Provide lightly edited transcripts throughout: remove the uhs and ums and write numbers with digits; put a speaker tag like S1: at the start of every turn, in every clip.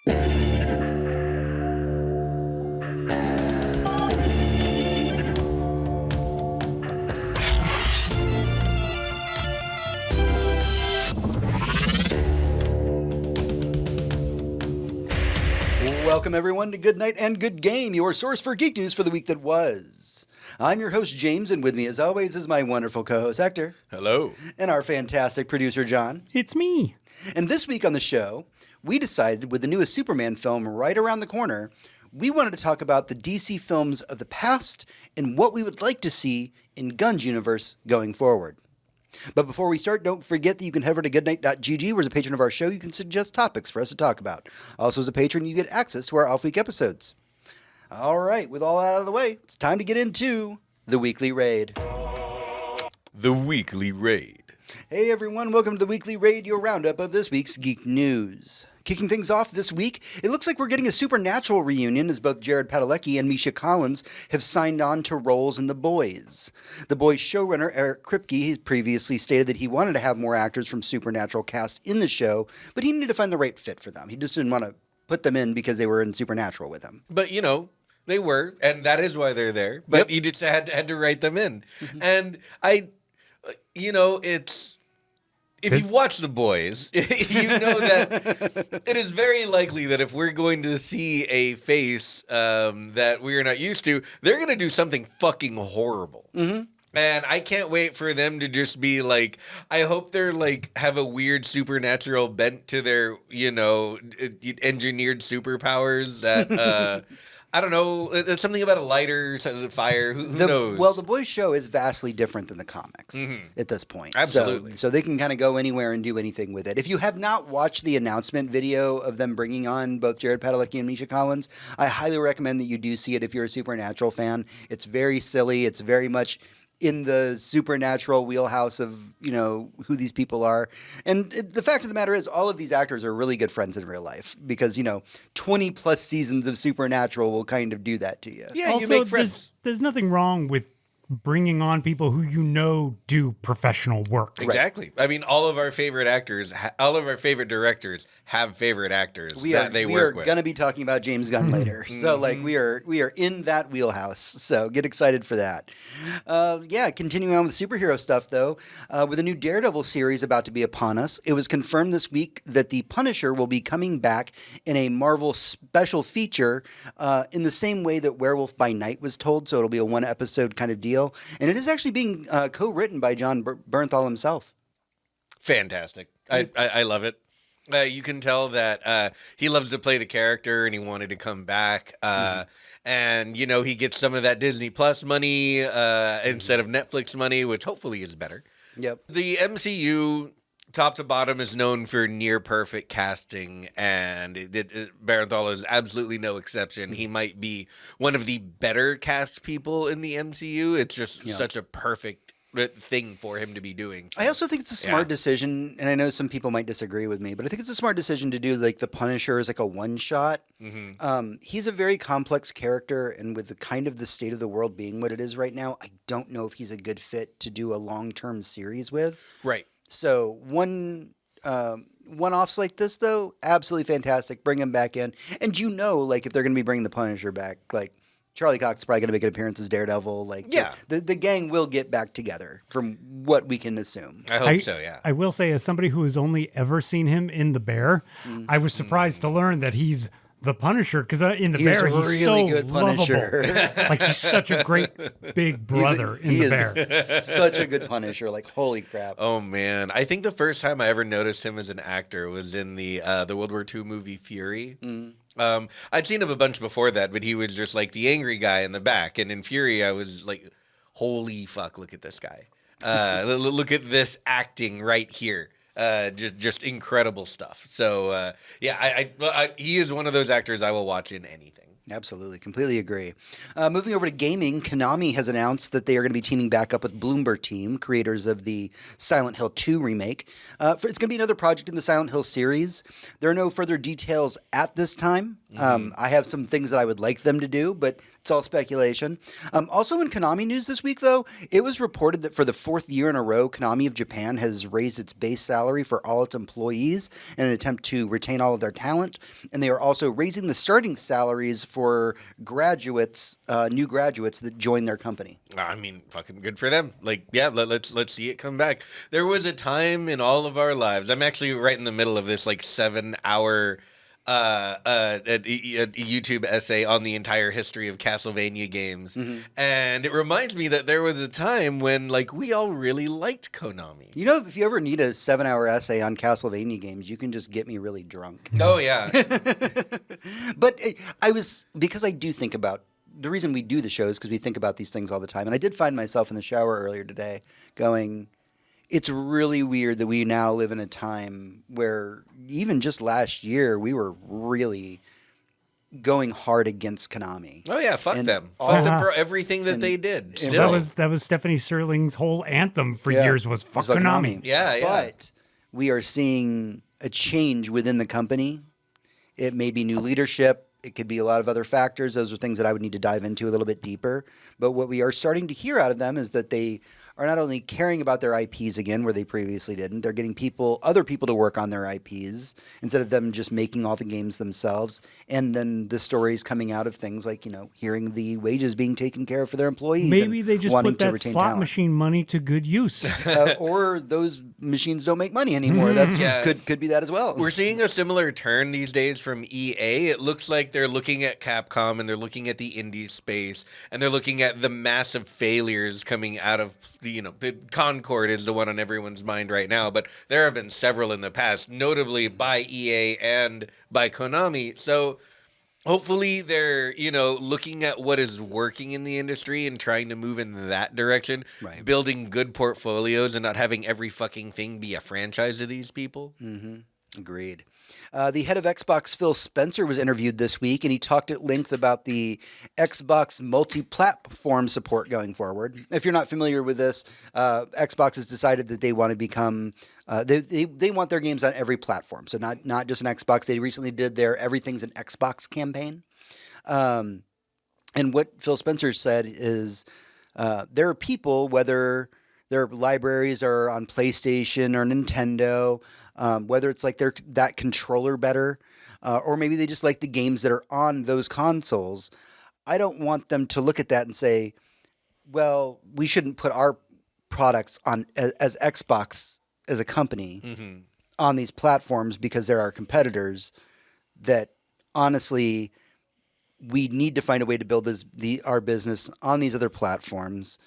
S1: Welcome, everyone, to Good Night and Good Game, your source for geek news for the week that was. I'm your host, James, and with me, as always, is my wonderful co-host, Hector.
S2: Hello.
S1: And our fantastic producer, John.
S3: It's me.
S1: And this week on the show, we decided, with the newest Superman film right around the corner, we wanted to talk about the DC films of the past and what we would like to see in Gunn's universe going forward. But before we start, don't forget that you can head over to goodnight.gg, where as a patron of our show, you can suggest topics for us to talk about. Also, as a patron, you get access to our off-week episodes. All right, with all that out of the way, it's time to get into the Weekly Raid.
S2: The Weekly Raid.
S1: Hey everyone, welcome to the Weekly Raid, your roundup of this week's geek news. Kicking things off this week, it looks like we're getting a Supernatural reunion as both Jared Padalecki and Misha Collins have signed on to roles in The Boys. The Boys showrunner Eric Kripke previously stated that he wanted to have more actors from Supernatural cast in the show, but he needed to find the right fit for them. He just didn't want to put them in because they were in Supernatural with him.
S2: But, you know, they were, and that is why they're there. But you just had to write them in. And it's... If you've watched The Boys, you know that it is very likely that if we're going to see a face that we are not used to, they're going to do something fucking horrible. Mm-hmm. And I can't wait for them to just be like, I hope they're like, have a weird supernatural bent to their, engineered superpowers that... I don't know. It's something about a lighter, fire. Who knows?
S1: Well, The Boys show is vastly different than the comics at this point.
S2: Absolutely.
S1: So they can kind of go anywhere and do anything with it. If you have not watched the announcement video of them bringing on both Jared Padalecki and Misha Collins, I highly recommend that you do see it if you're a Supernatural fan. It's very silly. It's very much in the Supernatural wheelhouse of, who these people are. And the fact of the matter is, all of these actors are really good friends in real life because, 20 plus seasons of Supernatural will kind of do that to you.
S2: Yeah,
S3: also,
S2: you make friends.
S3: There's nothing wrong with bringing on people who do professional work.
S2: Exactly. I mean, all of our favorite actors, all of our favorite directors have favorite actors they work with. We are
S1: going to be talking about James Gunn later. So, we are in that wheelhouse. So, get excited for that. Continuing on with superhero stuff, though, with a new Daredevil series about to be upon us, it was confirmed this week that the Punisher will be coming back in a Marvel special feature in the same way that Werewolf by Night was told. So, it'll be a one-episode kind of deal. And it is actually being co-written by John Bernthal himself.
S2: Fantastic. I love it. You can tell that he loves to play the character and he wanted to come back. And, he gets some of that Disney Plus money instead of Netflix money, which hopefully is better.
S1: Yep.
S2: The MCU... top to bottom is known for near perfect casting, and Bernthal is absolutely no exception. He might be one of the better cast people in the MCU. It's just such a perfect thing for him to be doing. So,
S1: I also think it's a smart decision, and I know some people might disagree with me, but I think it's a smart decision to do like the Punisher as like a one shot. Mm-hmm. He's a very complex character, and with the kind of the state of the world being what it is right now, I don't know if he's a good fit to do a long-term series with.
S2: Right.
S1: So one-offs like this, though, absolutely fantastic. Bring him back in. And if they're going to be bringing the Punisher back, like, Charlie Cox is probably going to make an appearance as Daredevil. The gang will get back together from what we can assume.
S2: I hope so, yeah.
S3: I will say, as somebody who has only ever seen him in The Bear, I was surprised to learn that he's the Punisher, because in The Bear, he's
S1: really
S3: so
S1: good Punisher.
S3: lovable. Like, he's such a great big brother in The Bear.
S1: He is such a good Punisher. Like, holy crap.
S2: Oh, man. I think the first time I ever noticed him as an actor was in the World War II movie Fury. I'd seen him a bunch before that, but he was just like the angry guy in the back. And in Fury, I was like, holy fuck, look at this guy. Look at this acting right here. Just incredible stuff. So, he is one of those actors I will watch in anything.
S1: Absolutely. Completely agree. Moving over to gaming, Konami has announced that they are going to be teaming back up with Bloomberg Team, creators of the Silent Hill 2 remake. It's going to be another project in the Silent Hill series. There are no further details at this time, I have some things that I would like them to do, but it's all speculation. Also in Konami news this week, though, it was reported that for the fourth year in a row, Konami of Japan has raised its base salary for all its employees in an attempt to retain all of their talent. And they are also raising the starting salaries for graduates, new graduates that join their company.
S2: I mean, fucking good for them. Like, yeah, let's see it come back. There was a time in all of our lives. I'm actually right in the middle of this like 7-hour a YouTube essay on the entire history of Castlevania games, and it reminds me that there was a time when like we all really liked Konami.
S1: You know, if you ever need a 7-hour essay on Castlevania games, you can just get me really drunk.
S2: Oh yeah,
S1: But because I do think about the reason we do the show is because we think about these things all the time, and I did find myself in the shower earlier today going, it's really weird that we now live in a time where even just last year we were really going hard against Konami.
S2: oh yeah, fuck
S1: And
S2: them.
S1: all-
S2: Fuck them for everything that they did.
S1: and
S2: Still,
S3: That was Stephanie Sterling's whole anthem for
S1: Yeah.
S3: years was fuck
S1: Fuck
S3: Konami.
S2: Yeah.
S1: But we are seeing a change within the company. It may be new leadership. It could be a lot of other factors. Those are things that I would need to dive into a little bit deeper. But what we are starting to hear out of them is that they are not only caring about their IPs again, where they previously didn't, they're getting other people to work on their IPs instead of them just making all the games themselves. And then the stories coming out of things like, hearing the wages being taken care of for their employees.
S3: Maybe
S1: and
S3: they just
S1: wanting
S3: put
S1: to
S3: that
S1: retain
S3: slot
S1: talent.
S3: machine money to good use.
S1: Or those machines don't make money anymore. That's
S2: Yeah.
S1: could be that as well.
S2: we're seeing a similar turn these days from EA. It looks like they're looking at Capcom and they're looking at the indie space and they're looking at the massive failures coming out of the Concord is the one on everyone's mind right now, but there have been several in the past, notably by EA and by Konami. So hopefully they're, looking at what is working in the industry and trying to move in that direction,
S1: Right.
S2: building good portfolios and not having every fucking thing be a franchise to these people.
S1: Agreed. The head of Xbox, Phil Spencer, was interviewed this week, and he talked at length about the Xbox multi-platform support going forward. If you're not familiar with this, Xbox has decided that they want to become they want their games on every platform, so not just an Xbox. They recently did their Everything's an Xbox campaign. And what Phil Spencer said is there are people, whether their libraries are on PlayStation or Nintendo, whether it's like they're that controller better, or maybe they just like the games that are on those consoles. I don't want them to look at that and say, well, we shouldn't put our products on as Xbox as a company on these platforms because they're our competitors. That honestly, we need to find a way to build our business on these other platforms.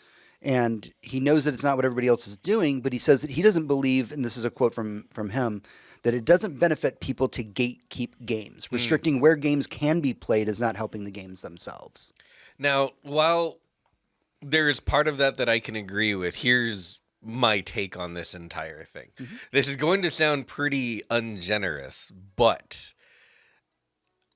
S1: And he knows that it's not what everybody else is doing, but he says that he doesn't believe, and this is a quote from him, that it doesn't benefit people to gatekeep games. Restricting where games can be played is not helping the games themselves.
S2: Now, while there is part of that I can agree with, here's my take on this entire thing. This is going to sound pretty ungenerous, but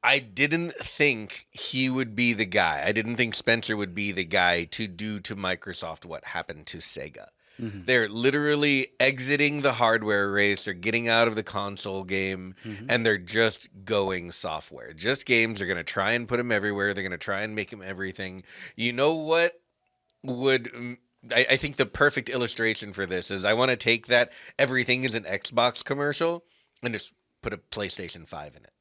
S2: I didn't think he would be the guy. I didn't think Spencer would be the guy to do to Microsoft what happened to Sega. They're literally exiting the hardware race. They're getting out of the console game, and they're just going software. Just games. They're going to try and put them everywhere. They're going to try and make them everything. You know what would... I think the perfect illustration for this is I want to take that everything is an Xbox commercial and just put a PlayStation 5 in it.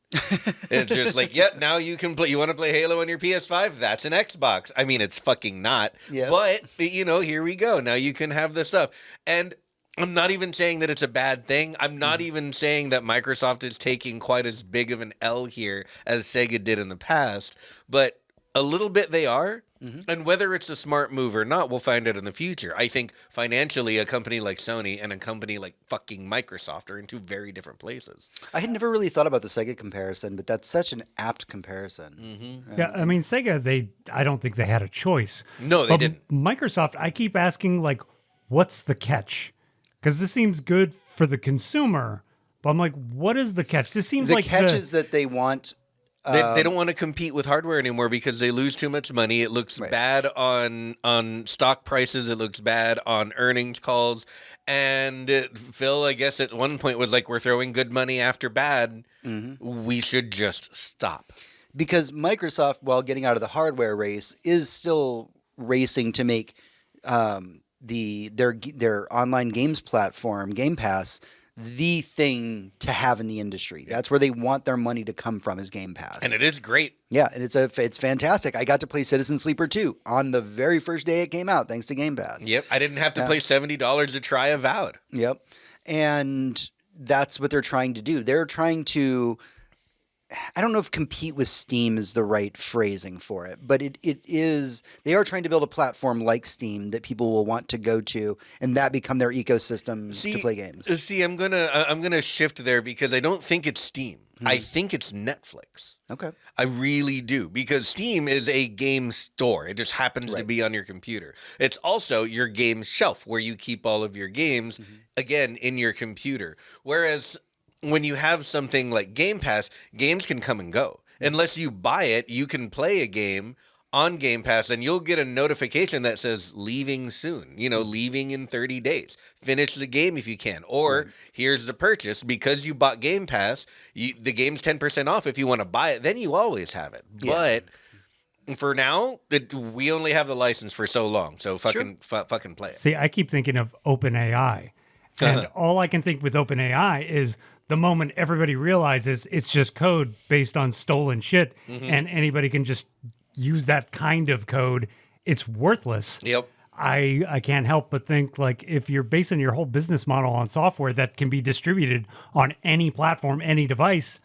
S2: It's just like, yep, now you can play. You want to play Halo on your PS5? That's an Xbox. I mean, it's fucking not.
S1: Yeah.
S2: But, here we go. Now you can have the stuff. And I'm not even saying that it's a bad thing. I'm not even saying that Microsoft is taking quite as big of an L here as Sega did in the past. But a little bit they are. And whether it's a smart move or not, we'll find out in the future. I think financially, a company like Sony and a company like fucking Microsoft are in two very different places.
S1: I had never really thought about the Sega comparison, but that's such an apt comparison.
S3: Yeah, I mean, Sega, I don't think they had a choice.
S2: No, they
S3: But
S2: didn't.
S3: Microsoft, I keep asking, like, what's the catch? Because this seems good for the consumer, but I'm like, what is the catch? This seems
S1: The
S3: like
S1: catch is that they want...
S2: They don't want to compete with hardware anymore because they lose too much money. It looks bad on stock prices. It looks bad on earnings calls. And Phil, I guess at one point was like, we're throwing good money after bad. We should just stop.
S1: because Microsoft, while getting out of the hardware race, is still racing to make their online games platform, Game Pass, the thing to have in the industry. That's where they want their money to come from, is Game Pass.
S2: And it is great.
S1: Yeah, and it's fantastic. I got to play Citizen Sleeper 2 on the very first day it came out, thanks to Game Pass.
S2: Yep, I didn't have to pay $70 to try Avowed.
S1: Yep, and that's what they're trying to do. They're trying to, I don't know if compete with Steam is the right phrasing for it, but it is. They are trying to build a platform like Steam that people will want to go to, and that become their ecosystem to play games.
S2: See, I'm gonna shift there because I don't think it's Steam. I think it's Netflix.
S1: Okay.
S2: I really do, because Steam is a game store. It just happens to be on your computer. It's also your game shelf where you keep all of your games, again, in your computer. Whereas when you have something like Game Pass, games can come and go. Unless you buy it, you can play a game on Game Pass and you'll get a notification that says leaving soon, leaving in 30 days. Finish the game if you can. Or here's the purchase. Because you bought Game Pass, the game's 10% off if you want to buy it. Then you always have it. Yeah. But for now, we only have the license for so long. So fucking play it.
S3: See, I keep thinking of OpenAI. And all I can think with OpenAI is the moment everybody realizes it's just code based on stolen shit and anybody can just use that kind of code, it's worthless.
S2: Yep.
S3: I can't help but think, like, if you're basing your whole business model on software that can be distributed on any platform, any device,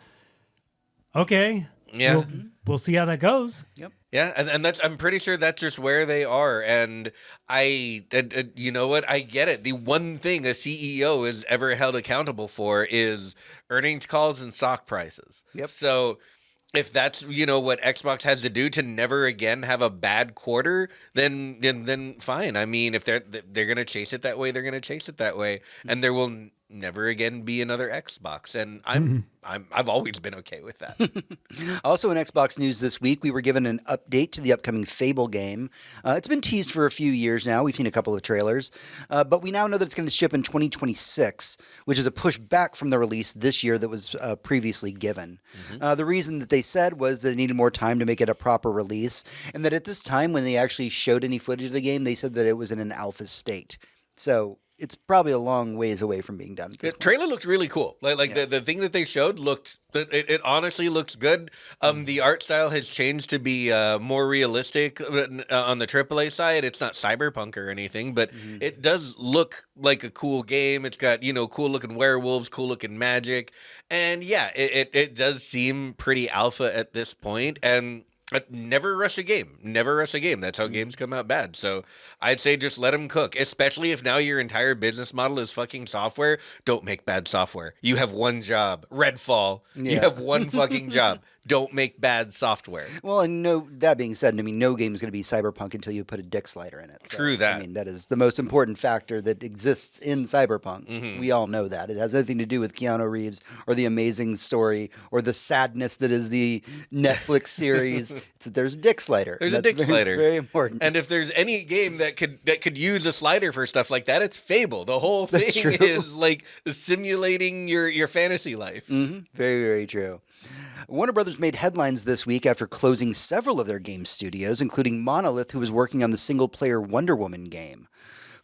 S3: okay.
S2: Yeah.
S3: We'll see how that goes.
S1: Yep.
S2: Yeah, and that's, I'm pretty sure that's just where they are. And you know what? I get it. The one thing a CEO is ever held accountable for is earnings calls and stock prices.
S1: Yep.
S2: So if that's, what Xbox has to do to never again have a bad quarter, then fine. I mean, if they're going to chase it that way, they're going to chase it that way. And there will never again be another Xbox. And I've always been okay with that.
S1: Also in Xbox news this week, we were given an update to the upcoming Fable game. It's been teased for a few years now. We've seen a couple of trailers. But we now know that it's going to ship in 2026, which is a push back from the release this year that was previously given. The reason that they said was that they needed more time to make it a proper release, and that at this time when they actually showed any footage of the game, they said that it was in an alpha state. So it's probably a long ways away from being done.
S2: The trailer looked really cool. The thing that they showed it honestly looks good. The art style has changed to be more realistic on the AAA side. It's not cyberpunk or anything, but it does look like a cool game. It's got, cool looking werewolves, cool looking magic. And yeah, it does seem pretty alpha at this point. And never rush a game. Never rush a game. That's how games come out bad. So I'd say just let them cook, especially if now your entire business model is fucking software. Don't make bad software. You have one job. Redfall. Yeah. You have one fucking job. Don't make bad software.
S1: Well, and that being said, no game is going to be cyberpunk until you put a dick slider in it. So,
S2: True that.
S1: I mean, that is the most important factor that exists in cyberpunk. We all know that. It has nothing to do with Keanu Reeves or the amazing story or the sadness that is the Netflix series. It's that there's a dick slider.
S2: There's a dick slider.
S1: Very important.
S2: And if there's any game that could use a slider for stuff like that, it's Fable. The whole thing is like simulating your fantasy life.
S1: Very, very true. Warner Brothers made headlines this week after closing several of their game studios, including Monolith, who was working on the single-player Wonder Woman game.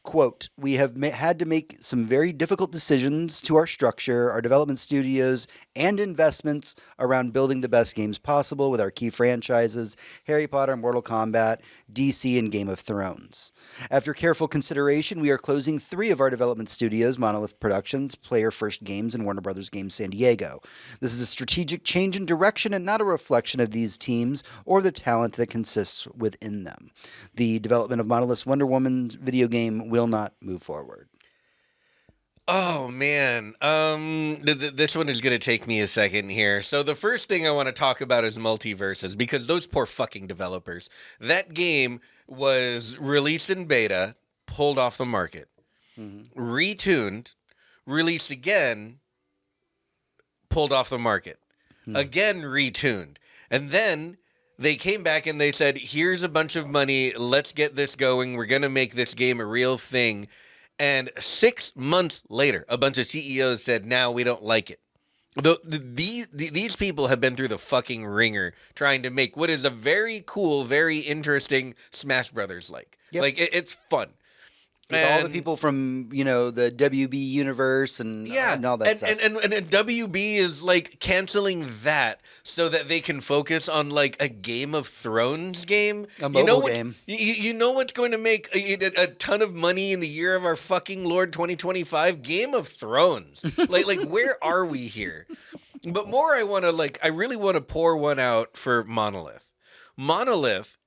S1: Quote, we have had to make some very difficult decisions to our structure, our development studios, and investments around building the best games possible with our key franchises, Harry Potter, Mortal Kombat, DC, and Game of Thrones. After careful consideration, we are closing 3 of our development studios, Monolith Productions, Player First Games, and Warner Brothers Games San Diego. This is a strategic change in direction and not a reflection of these teams or the talent that consists within them. The development of Monolith's Wonder Woman video game will not move forward.
S2: Oh, man. This one is going to take me a second here. So the first thing I want to talk about is multiverses, because those poor fucking developers. That game was released in beta, pulled off the market, retuned, released again, pulled off the market, again retuned, and then they came back and they said, here's a bunch of money. Let's get this going. We're going to make this game a real thing. And 6 months later, a bunch of CEOs said, now we don't like it. These people have been through the fucking ringer trying to make what is a very cool, very interesting Smash Brothers like.
S1: Yep.
S2: Like it's fun.
S1: With all the people from, the WB universe and all that stuff.
S2: And WB is like canceling that so that they can focus on like a Game of Thrones game.
S1: A mobile game.
S2: You know what's going to make a ton of money in the year of our fucking Lord 2025? Game of Thrones. like where are we here? But more I really want to pour one out for Monolith. Monolith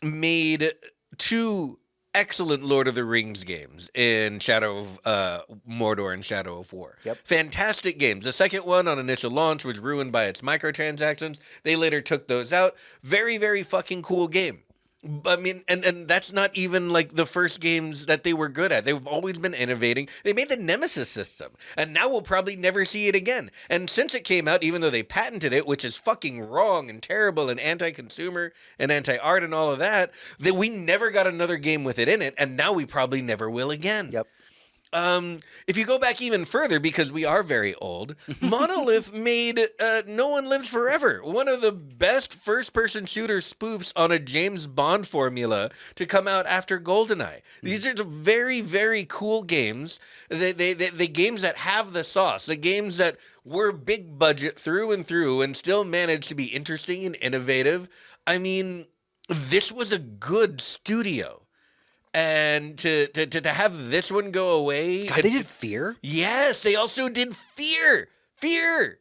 S2: made two excellent Lord of the Rings games in Shadow of Mordor and Shadow of War.
S1: Yep.
S2: Fantastic games. The second one on initial launch was ruined by its microtransactions. They later took those out. Very, very fucking cool game. I mean, and that's not even like the first games that they were good at. They've always been innovating. They made the Nemesis system, and now we'll probably never see it again. And since it came out, even though they patented it, which is fucking wrong and terrible and anti-consumer and anti-art and all of that, that we never got another game with it in it, and now we probably never will again.
S1: Yep.
S2: If you go back even further, because we are very old, Monolith made No One Lives Forever, one of the best first-person shooter spoofs on a James Bond formula to come out after GoldenEye. These are very, very cool games. The games that have the sauce, the games that were big budget through and still managed to be interesting and innovative. I mean, this was a good studio. And to have this one go away.
S1: God, they did Fear?
S2: Yes, they also did Fear. Fear.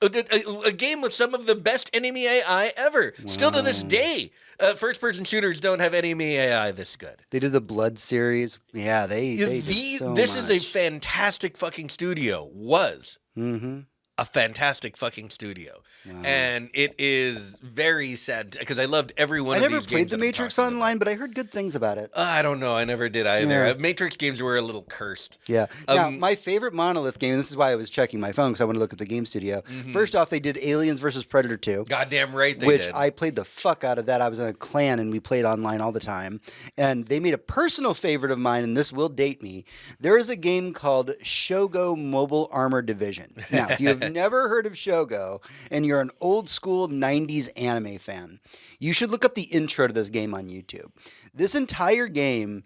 S2: A game with some of the best enemy AI ever. Wow. Still to this day, first-person shooters don't have enemy AI this good.
S1: They did the Blood series. Yeah, they did so
S2: This
S1: much.
S2: is a fantastic fucking studio. Was.
S1: Mm-hmm.
S2: A fantastic fucking studio. Wow. And it is very sad because I loved every one of these games.
S1: I never played the Matrix Online, but I heard good things about it.
S2: I don't know. I never did either.
S1: Yeah.
S2: Matrix games were a little cursed.
S1: Yeah. Now, my favorite Monolith game, and this is why I was checking my phone because I want to look at the game studio. Mm-hmm. First off, they did Aliens vs. Predator 2.
S2: Goddamn right they
S1: did. Which
S2: did.
S1: I played the fuck out of that. I was in a clan and we played online all the time. And they made a personal favorite of mine, and this will date me. There is a game called Shogo Mobile Armor Division. Now, if you have never heard of Shogo and you're an old school 90s anime fan, you should look up the intro to this game on YouTube. This entire game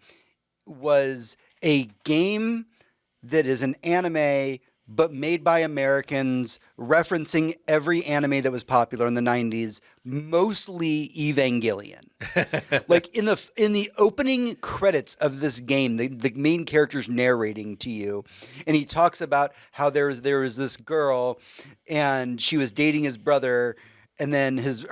S1: was a game that is an anime but made by Americans, referencing every anime that was popular in the 90s, mostly Evangelion. Like in the opening credits of this game, the main character's narrating to you, and he talks about how there was this girl, and she was dating his brother, and then his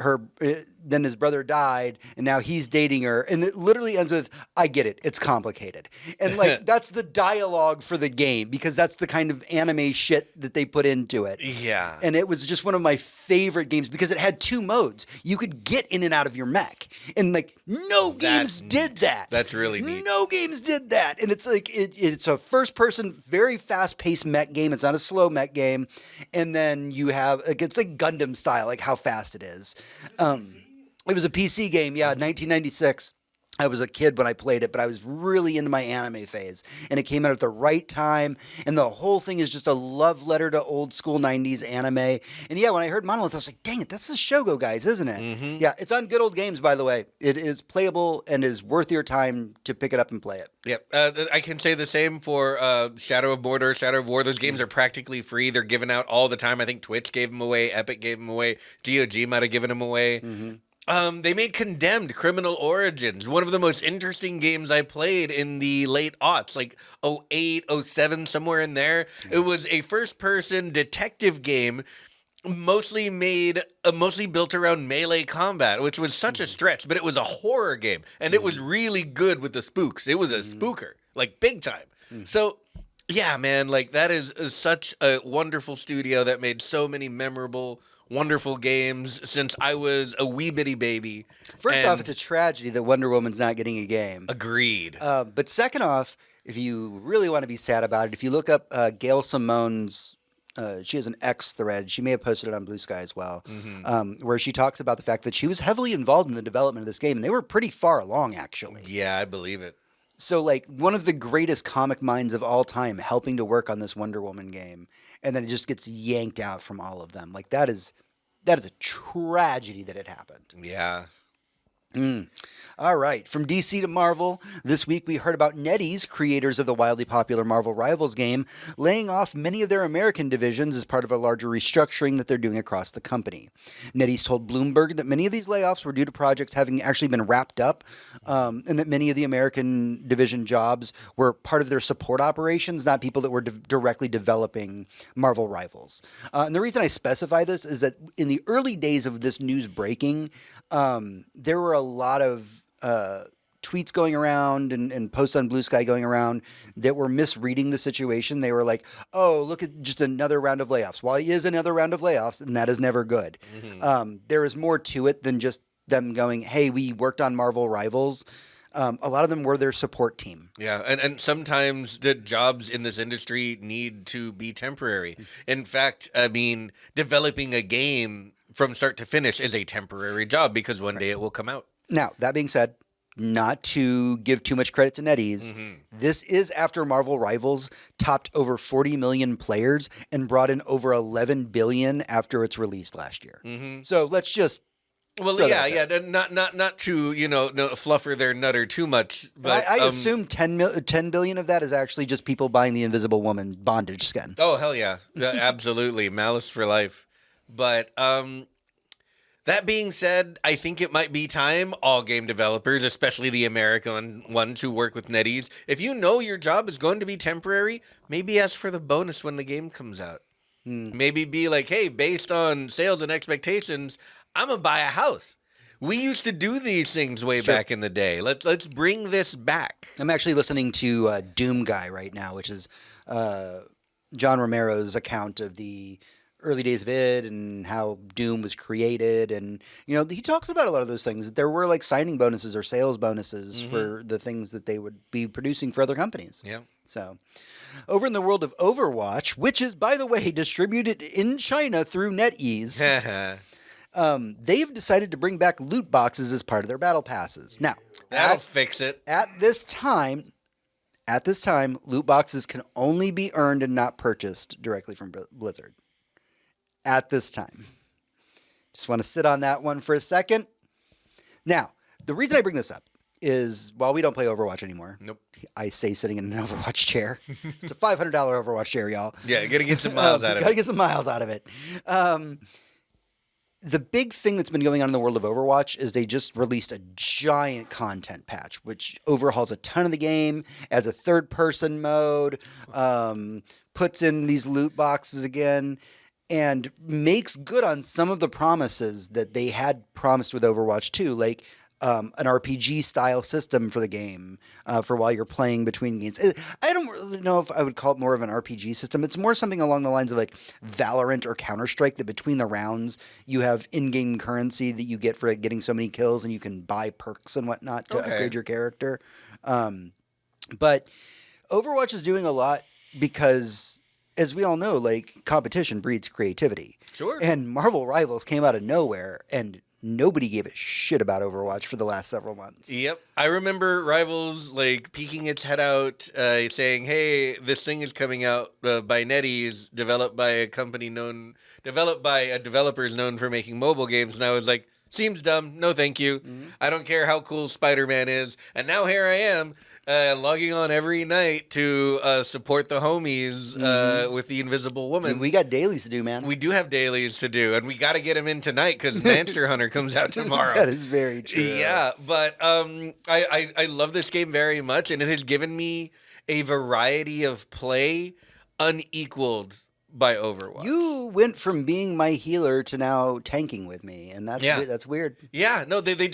S1: brother died, and now he's dating her, and it literally ends with, "I get it, it's complicated," and like that's the dialogue for the game because that's the kind of anime shit that they put into it.
S2: Yeah,
S1: and it was just one of my favorite games because it had two modes. You could get in and out of your mech, and like no games did that.
S2: That's really neat.
S1: No games did that, and it's like it's a first-person, very fast-paced mech game. It's not a slow mech game, and then you have it's like Gundam style, like how fast it is. It was a PC game, 1996. I was a kid when I played it, but I was really into my anime phase, and it came out at the right time, and the whole thing is just a love letter to old school 90s anime. And yeah, when I heard Monolith, I was like, dang it, that's the Shogo guys, isn't it? Mm-hmm. Yeah, it's on Good Old Games, by the way. It is playable and is worth your time to pick it up and play it.
S2: Yep. I can say the same for Shadow of Mordor, Shadow of War. Those games are practically free. They're given out all the time. I think Twitch gave them away. Epic gave them away. GOG might have given them away. Mm-hmm. They made Condemned Criminal Origins, one of the most interesting games I played in the late aughts, like 08, 07, somewhere in there. Yeah. It was a first-person detective game mostly built around melee combat, which was such a stretch, but it was a horror game, and it was really good with the spooks. It was a spooker, like big time. So, yeah, man, like that is such a wonderful studio that made so many memorable wonderful games since I was a wee bitty baby.
S1: First off, it's a tragedy that Wonder Woman's not getting a game.
S2: Agreed.
S1: But second off, if you really want to be sad about it, if you look up Gail Simone's, she has an X thread. She may have posted it on Blue Sky as well, where she talks about the fact that she was heavily involved in the development of this game, and they were pretty far along, actually.
S2: Yeah, I believe it.
S1: So, like, one of the greatest comic minds of all time helping to work on this Wonder Woman game, and then it just gets yanked out from all of them. Like, that is a tragedy that it happened.
S2: Yeah.
S1: All right, from DC to Marvel, this week we heard about NetEase, creators of the wildly popular Marvel Rivals game, laying off many of their American divisions as part of a larger restructuring that they're doing across the company. NetEase told Bloomberg that many of these layoffs were due to projects having actually been wrapped up, and that many of the American division jobs were part of their support operations, not people that were directly developing Marvel Rivals. And the reason I specify this is that in the early days of this news breaking, there were a lot of tweets going around and posts on Blue Sky going around that were misreading the situation. They were like, oh, look at just another round of layoffs. While it is another round of layoffs, and that is never good. There is more to it than just them going, hey, we worked on Marvel Rivals. A lot of them were their support team.
S2: Yeah, and sometimes the jobs in this industry need to be temporary. In fact, I mean, developing a game from start to finish is a temporary job because one day it will come out.
S1: Now, that being said, not to give too much credit to NetEase, this is after Marvel Rivals topped over 40 million players and brought in over 11 billion after its release last year. So let's just
S2: Well,
S1: throw
S2: yeah,
S1: that
S2: yeah, not to fluffer their nutter too much, but
S1: I assume 10 billion of that is actually just people buying the Invisible Woman bondage skin.
S2: Oh hell yeah, absolutely, malice for life. But that being said, I think it might be time all game developers, especially the American ones who work with NetEase, if you know your job is going to be temporary, maybe ask for the bonus when the game comes out. Maybe be like, hey, based on sales and expectations, I'm gonna buy a house. We used to do these things way back in the day. Let's bring this back.
S1: I'm actually listening to Doom Guy right now, which is John Romero's account of the early days of it and how Doom was created. And, he talks about a lot of those things. That there were like signing bonuses or sales bonuses for the things that they would be producing for other companies.
S2: Yeah.
S1: So over in the world of Overwatch, which is, by the way, distributed in China through NetEase, they've decided to bring back loot boxes as part of their battle passes. Now,
S2: that'll fix it.
S1: At this time, loot boxes can only be earned and not purchased directly from Blizzard. At this time. Just want to sit on that one for a second. Now, the reason I bring this up is while we don't play Overwatch anymore, I say sitting in an Overwatch chair. It's a $500 Overwatch chair, y'all.
S2: Yeah, gotta get some miles out of it.
S1: Gotta get some miles out of it. The big thing that's been going on in the world of Overwatch is they just released a giant content patch, which overhauls a ton of the game, adds a third-person mode, puts in these loot boxes again, and makes good on some of the promises that they had promised with Overwatch 2, like an RPG-style system for the game for while you're playing between games. I don't really know if I would call it more of an RPG system. It's more something along the lines of like Valorant or Counter-Strike, that between the rounds you have in-game currency that you get for getting so many kills, and you can buy perks and whatnot to upgrade your character. But Overwatch is doing a lot because, as we all know, like, competition breeds creativity.
S2: Sure.
S1: And Marvel Rivals came out of nowhere, and nobody gave a shit about Overwatch for the last several months.
S2: Yep. I remember Rivals, like, peeking its head out, saying, hey, this thing is coming out by NetEase, developed by a developers known for making mobile games. And I was like, seems dumb. No, thank you. I don't care how cool Spider-Man is. And now here I am. Logging on every night to support the homies with the Invisible Woman.
S1: And we got dailies to do, man.
S2: We do have dailies to do, and we got to get them in tonight because Monster Hunter comes out tomorrow.
S1: That is very true.
S2: Yeah, but I love this game very much, and it has given me a variety of play unequaled by Overwatch.
S1: You went from being my healer to now tanking with me, and that's weird.
S2: Yeah, no, they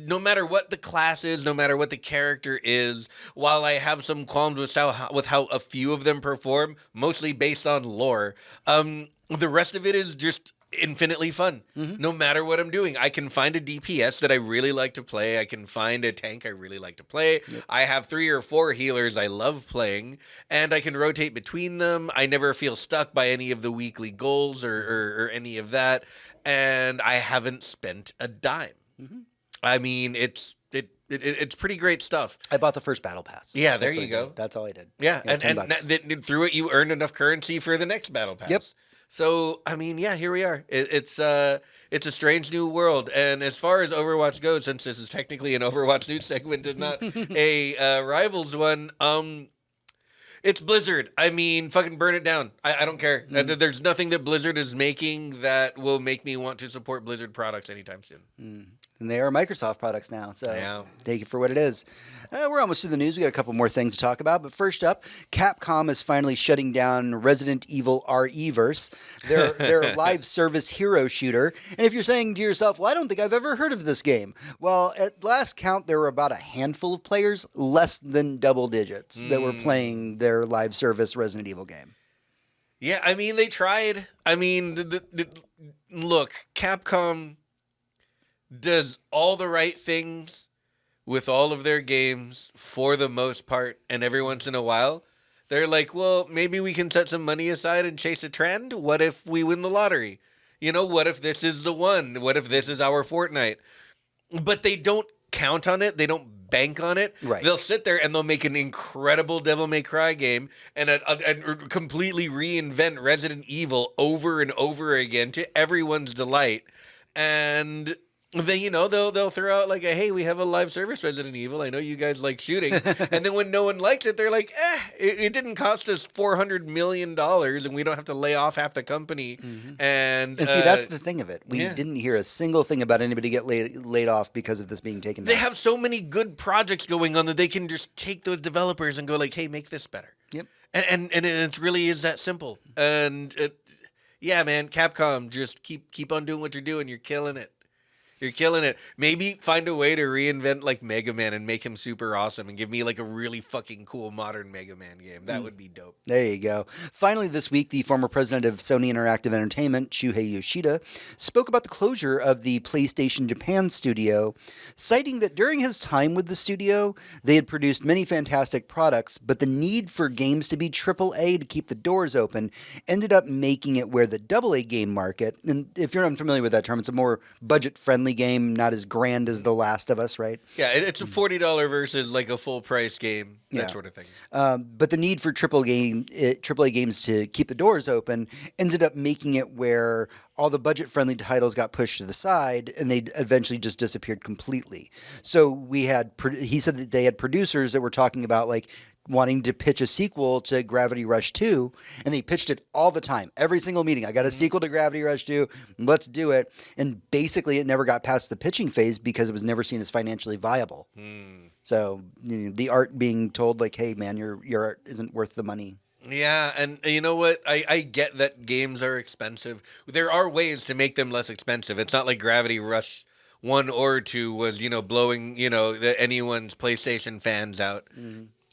S2: no matter what the class is, no matter what the character is, while I have some qualms with how a few of them perform, mostly based on lore, the rest of it is just infinitely fun. No matter what I'm doing, I can find a DPS that I really like to play. I can find a tank I really like to play. Yep. I have 3 or 4 healers I love playing, and I can rotate between them. I never feel stuck by any of the weekly goals or any of that, and I haven't spent a dime. I mean, it's it's pretty great stuff.
S1: I bought the first battle pass.
S2: Yeah, there
S1: That's what
S2: you
S1: I
S2: go.
S1: did. That's all I did.
S2: Yeah,
S1: and
S2: and through it you earned enough currency for the next battle pass.
S1: Yep.
S2: So I mean, yeah, here we are. It's a strange new world, and as far as Overwatch goes, since this is technically an Overwatch news segment and not a Rivals one, it's Blizzard. I mean, fucking burn it down. I don't care. There's nothing that Blizzard is making that will make me want to support Blizzard products anytime soon.
S1: And they are Microsoft products now, so
S2: Yeah.
S1: take it for what it is. We're almost through the news. We got a couple more things to talk about, but first up, Capcom is finally shutting down Resident Evil RE-verse, their live service hero shooter. And if you're saying to yourself, well, I don't think I've ever heard of this game. Well, at last count, there were about a handful of players, less than double digits, that were playing their live service Resident Evil game.
S2: Yeah, I mean, they tried. I mean, look, Capcom does all the right things with all of their games for the most part, and every once in a while, they're like, well, maybe we can set some money aside and chase a trend. What if we win the lottery? What if this is the one? What if this is our Fortnite? But they don't count on it. They don't bank on it.
S1: Right.
S2: They'll sit there and they'll make an incredible Devil May Cry game and completely reinvent Resident Evil over and over again to everyone's delight. And then, they'll throw out like hey, we have a live service Resident Evil. I know you guys like shooting. And then when no one likes it, they're like, it didn't cost us $400 million and we don't have to lay off half the company. And
S1: see, that's the thing of it. We didn't hear a single thing about anybody get laid off because of this being taken down.
S2: They have so many good projects going on that they can just take those developers and go like, hey, make this better.
S1: Yep.
S2: And it really is that simple. And yeah, man, Capcom, just keep on doing what you're doing. You're killing it. You're killing it. Maybe find a way to reinvent like Mega Man and make him super awesome and give me like a really fucking cool modern Mega Man game. That would be dope.
S1: There you go. Finally, this week, the former president of Sony Interactive Entertainment, Shuhei Yoshida, spoke about the closure of the PlayStation Japan studio, citing that during his time with the studio, they had produced many fantastic products, but the need for games to be AAA to keep the doors open ended up making it where the AA game market, and if you're unfamiliar with that term, it's a more budget-friendly game, not as grand as The Last of Us, right?
S2: Yeah, it's a $40 versus like a full price game, that sort of thing.
S1: But the need for AAA games to keep the doors open ended up making it where all the budget-friendly titles got pushed to the side, and they eventually just disappeared completely. So he said that they had producers that were talking about like wanting to pitch a sequel to Gravity Rush 2, and they pitched it all the time. Every single meeting, I got a sequel to Gravity Rush 2, let's do it. And basically it never got past the pitching phase because it was never seen as financially viable. So the art being told like, hey man, your art isn't worth the money.
S2: Yeah, and you know what? I get that games are expensive. There are ways to make them less expensive. It's not like Gravity Rush 1 or 2 was, blowing, anyone's PlayStation fans out.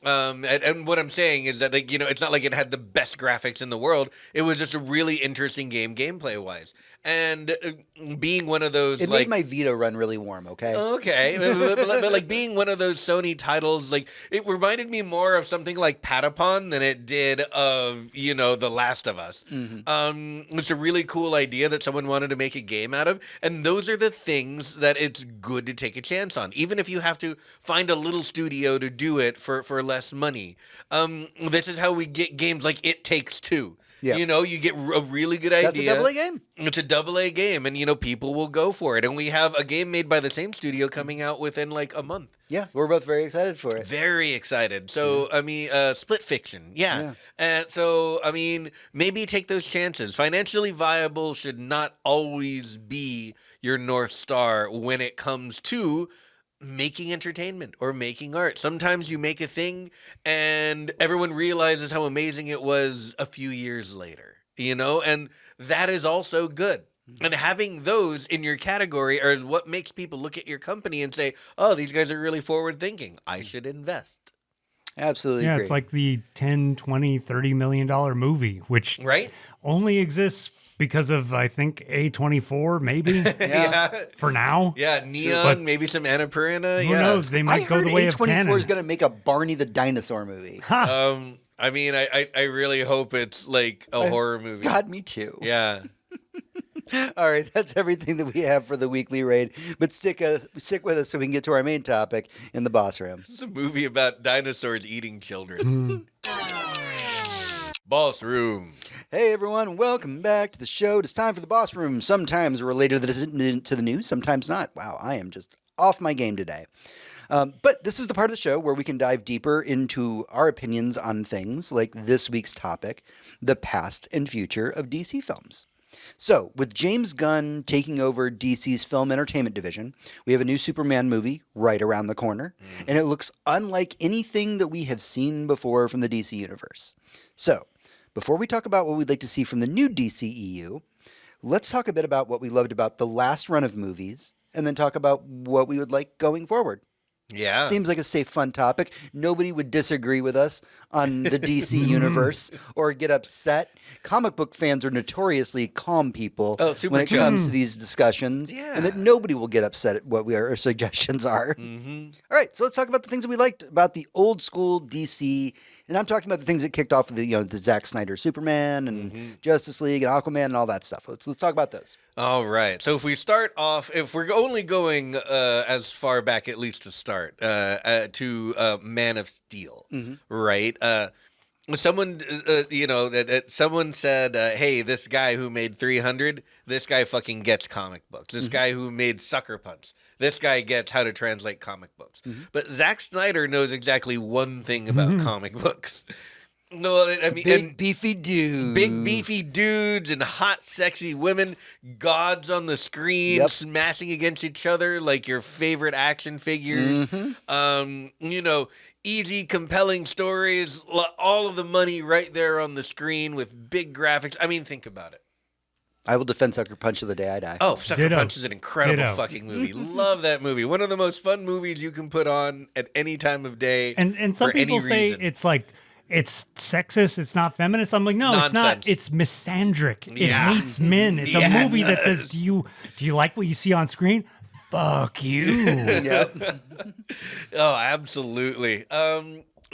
S2: And what I'm saying is that, like, it's not like it had the best graphics in the world. It was just a really interesting game, gameplay-wise. And being one of those,
S1: it made my Vita run really warm, okay?
S2: Okay. but like being one of those Sony titles, like, it reminded me more of something like Patapon than it did of, The Last of Us. It's a really cool idea that someone wanted to make a game out of. And those are the things that it's good to take a chance on, even if you have to find a little studio to do it for less money. This is how we get games like It Takes Two.
S1: Yeah.
S2: You get a really good idea.
S1: That's a AA game?
S2: It's a AA game, and, people will go for it. And we have a game made by the same studio coming out within, like, a month.
S1: Yeah, we're both very excited for it.
S2: Very excited. So, I mean, Split Fiction. Yeah. And so, I mean, maybe take those chances. Financially viable should not always be your North Star when it comes to making entertainment or making art. Sometimes you make a thing and everyone realizes how amazing it was a few years later, and that is also good. And having those in your category are what makes people look at your company and say, oh, these guys are really forward thinking. I should invest.
S1: Absolutely
S3: Yeah,
S1: agree.
S3: it's like the 10, 20, $30 million movie, which only exists because of, I think, A24, maybe.
S2: Yeah.
S3: For now.
S2: Yeah, Neon,
S3: But
S2: maybe some Annapurna.
S3: Who knows? They might go the way of
S1: A24
S3: canon.
S1: is going to make a Barney the Dinosaur movie.
S2: I mean, I really hope it's like a horror movie.
S1: God, me too.
S2: Yeah.
S1: All right, that's everything that we have for the weekly raid. But stick with us so we can get to our main topic in the boss room.
S2: This is a movie about dinosaurs eating children. Boss room.
S1: Hey everyone, welcome back to the show. It's time for the boss room. Sometimes related to the news, sometimes not. Wow, I am just off my game today. But this is the part of the show where we can dive deeper into our opinions on things like this week's topic, the past and future of DC films. So, with James Gunn taking over DC's film entertainment division, we have a new Superman movie right around the corner, and it looks unlike anything that we have seen before from the DC universe. So, before we talk about what we'd like to see from the new DCEU, let's talk a bit about what we loved about the last run of movies, and then talk about what we would like going forward.
S2: Yeah.
S1: Seems like a safe, fun topic. Nobody would disagree with us on the DC universe or get upset. Comic book fans are notoriously calm people when it comes to these discussions, and that nobody will get upset at what our suggestions are. Mm-hmm. All right, so let's talk about the things that we liked about the old school DC, and I'm talking about the things that kicked off with the Zack Snyder Superman and Justice League and Aquaman and all that stuff. Let's talk about those.
S2: All right. So if we start off, if we're only going as far back, at least to start, to Man of Steel, right? Someone, someone said, "Hey, this guy who made 300, this guy fucking gets comic books. This guy who made Sucker Punch, this guy gets how to translate comic books." But Zack Snyder knows exactly one thing about comic books. No, I mean,
S1: big beefy
S2: dudes and hot, sexy women, gods on the screen smashing against each other like your favorite action figures. Easy, compelling stories, all of the money right there on the screen with big graphics. I mean, think about it.
S1: I will defend Sucker Punch to the day I die.
S2: Oh, Sucker Punch is an incredible fucking movie. Love that movie. One of the most fun movies you can put on at any time of day.
S3: And some people say it's like, it's sexist, it's not feminist. I'm like, no,
S2: Nonsense.
S3: It's not. It's misandric. It hates men. It's a movie that says, do you like what you see on screen? Fuck you.
S2: Oh, absolutely.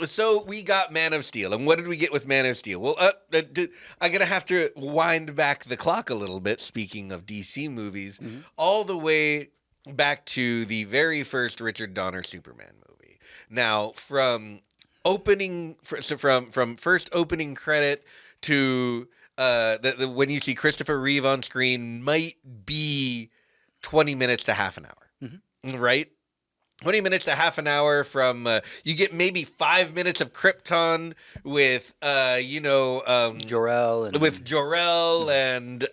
S2: So we got Man of Steel. And what did we get with Man of Steel? Well, I'm going to have to wind back the clock a little bit, speaking of DC movies, all the way back to the very first Richard Donner Superman movie. Now, from first opening credit to when you see Christopher Reeve on screen might be 20 minutes to half an hour, right? 20 minutes to half an hour from you get maybe 5 minutes of Krypton with Jor-El and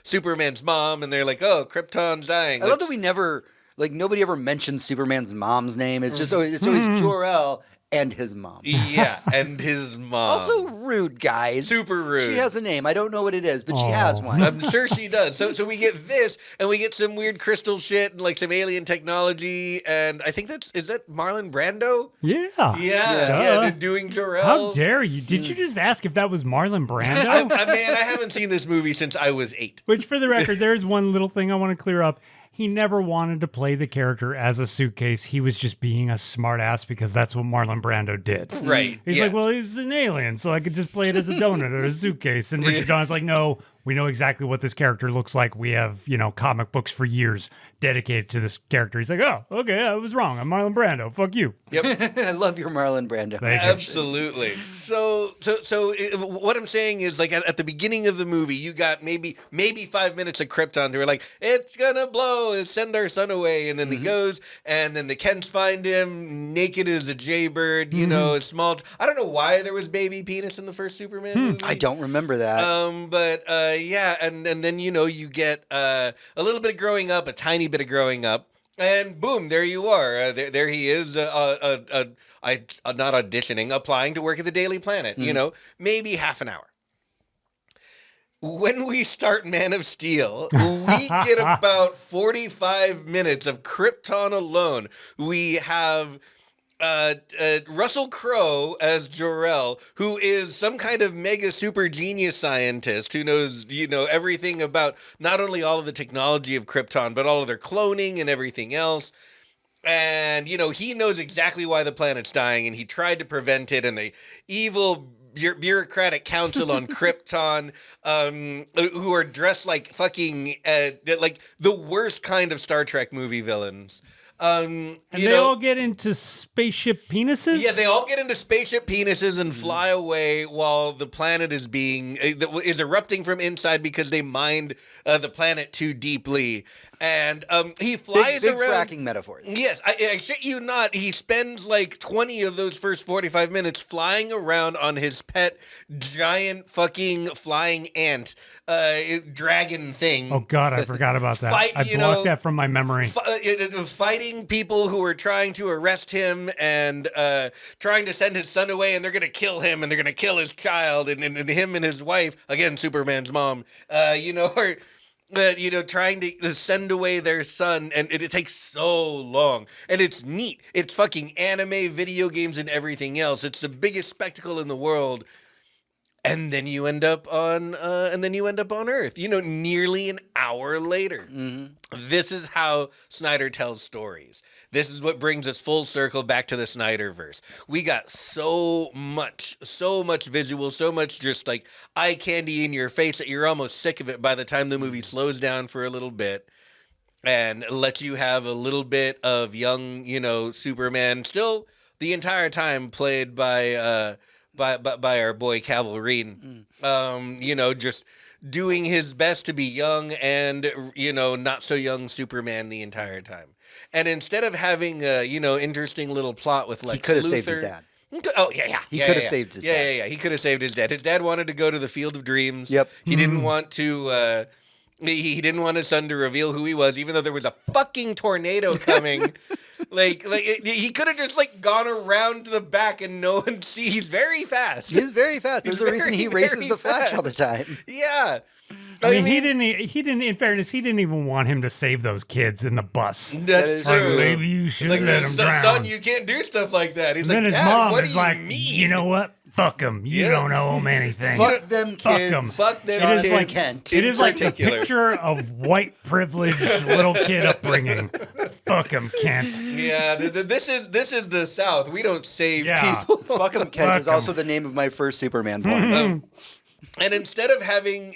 S2: Superman's mom, and they're like, oh, Krypton's dying.
S1: I love that we never. Nobody ever mentions Superman's mom's name. It's just always Jor-El and his mom.
S2: Yeah, and his mom.
S1: Also rude, guys.
S2: Super rude.
S1: She has a name. I don't know what it is, but she has one.
S2: I'm sure she does. So we get this, and we get some weird crystal shit and some alien technology, and I think is that Marlon Brando?
S3: Yeah.
S2: Doing Jor-El.
S3: How dare you? Did you just ask if that was Marlon Brando?
S2: I haven't seen this movie since I was 8.
S3: Which, for the record, there's one little thing I want to clear up. He never wanted to play the character as a suitcase. He was just being a smartass because that's what Marlon Brando did.
S2: Right.
S3: He's like, well, he's an alien, so I could just play it as a donut or a suitcase. And Richard Donner's like, no, we know exactly what this character looks like. We have, comic books for years dedicated to this character. He's like, oh, okay, I was wrong. I'm Marlon Brando. Fuck you.
S2: Yep.
S1: I love your Marlon Brando.
S2: Absolutely. So what I'm saying is, at the beginning of the movie, you got maybe 5 minutes of Krypton. They were like, it's gonna blow, send our son away, and then he goes, and then the Kents find him naked as a jaybird. A small. I don't know why there was baby penis in the first Superman movie.
S1: I don't remember that.
S2: Yeah, and then you get a little bit of growing up, a tiny bit of growing up. And boom, there you are. There he is, not auditioning, applying to work at the Daily Planet. Maybe half an hour. When we start Man of Steel, we get about 45 minutes of Krypton alone. We have Russell Crowe as Jor-El, who is some kind of mega super genius scientist who knows, everything about not only all of the technology of Krypton, but all of their cloning and everything else. And, he knows exactly why the planet's dying, and he tried to prevent it, and the evil bureaucratic council on Krypton, who are dressed like fucking like the worst kind of Star Trek movie villains.
S3: And they all get into spaceship penises?
S2: Yeah, they all get into spaceship penises and fly away while the planet is is erupting from inside because they mined the planet too deeply. And he flies
S1: big
S2: around.
S1: fracking metaphors.
S2: Yes, I shit you not. He spends like 20 of those first 45 minutes flying around on his pet giant fucking flying ant dragon thing.
S3: Oh, God, I forgot about that. I blocked that from my memory.
S2: Fighting people who are trying to arrest him and trying to send his son away, and they're going to kill him, and they're going to kill his child, and him and his wife, again, Superman's mom, are... trying to send away their son, and it takes so long. And it's neat. It's fucking anime, video games, and everything else. It's the biggest spectacle in the world. And then you end up on Earth, nearly an hour later. Mm-hmm. This is how Snyder tells stories. This is what brings us full circle back to the Snyderverse. We got so much visual, so much just like eye candy in your face that you're almost sick of it by the time the movie slows down for a little bit and lets you have a little bit of young, Superman, still the entire time played by our boy Calvary, just doing his best to be young and, not so young Superman the entire time. And instead of having a, interesting little plot with Lex
S1: he could have
S2: Luthor,
S1: saved his dad.
S2: Oh, yeah.
S1: He could have saved his dad.
S2: Yeah. He could have saved his dad. His dad wanted to go to the Field of Dreams.
S1: Yep.
S2: He didn't want to... He didn't want his son to reveal who he was, even though there was a fucking tornado coming. He could have just gone around to the back and no one see. He's very fast.
S1: He's very fast. There's a reason he races the Flash all the time.
S2: Yeah.
S3: I mean, he didn't, in fairness, he didn't even want him to save those kids in the bus.
S2: That's true.
S3: Maybe you should let him drown.
S2: Son, you can't do stuff like that. He's
S3: then
S2: like,
S3: his
S2: Dad,
S3: mom
S2: what
S3: is
S2: do you
S3: like,
S2: mean?
S3: you know what? Fuck them. You don't owe them anything.
S1: Fuck them kids.
S3: Fuck 'em.
S2: Fuck them
S1: John
S2: kids.
S1: and Kent.
S3: It is like the
S2: particular.
S3: picture of white privileged little kid upbringing. Fuck him, Kent.
S2: Yeah, this is the South. We don't save
S3: Yeah.
S2: people.
S1: Fuck 'em Kent
S3: Fuck
S1: is
S3: 'em.
S1: also the name of my first Superman poem.
S2: And instead of having,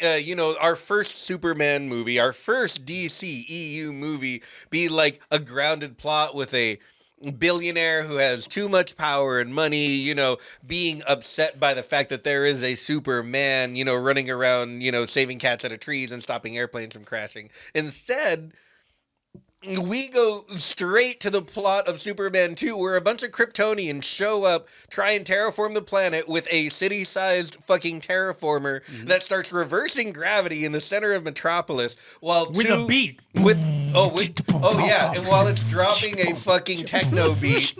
S2: our first Superman movie, our first DC EU movie be like a grounded plot with a billionaire who has too much power and money, being upset by the fact that there is a Superman, running around, saving cats out of trees and stopping airplanes from crashing. Instead, we go straight to the plot of Superman 2, where a bunch of Kryptonians show up, try and terraform the planet with a city-sized fucking terraformer that starts reversing gravity in the center of Metropolis while
S3: With a beat.
S2: and while it's dropping a fucking techno beat.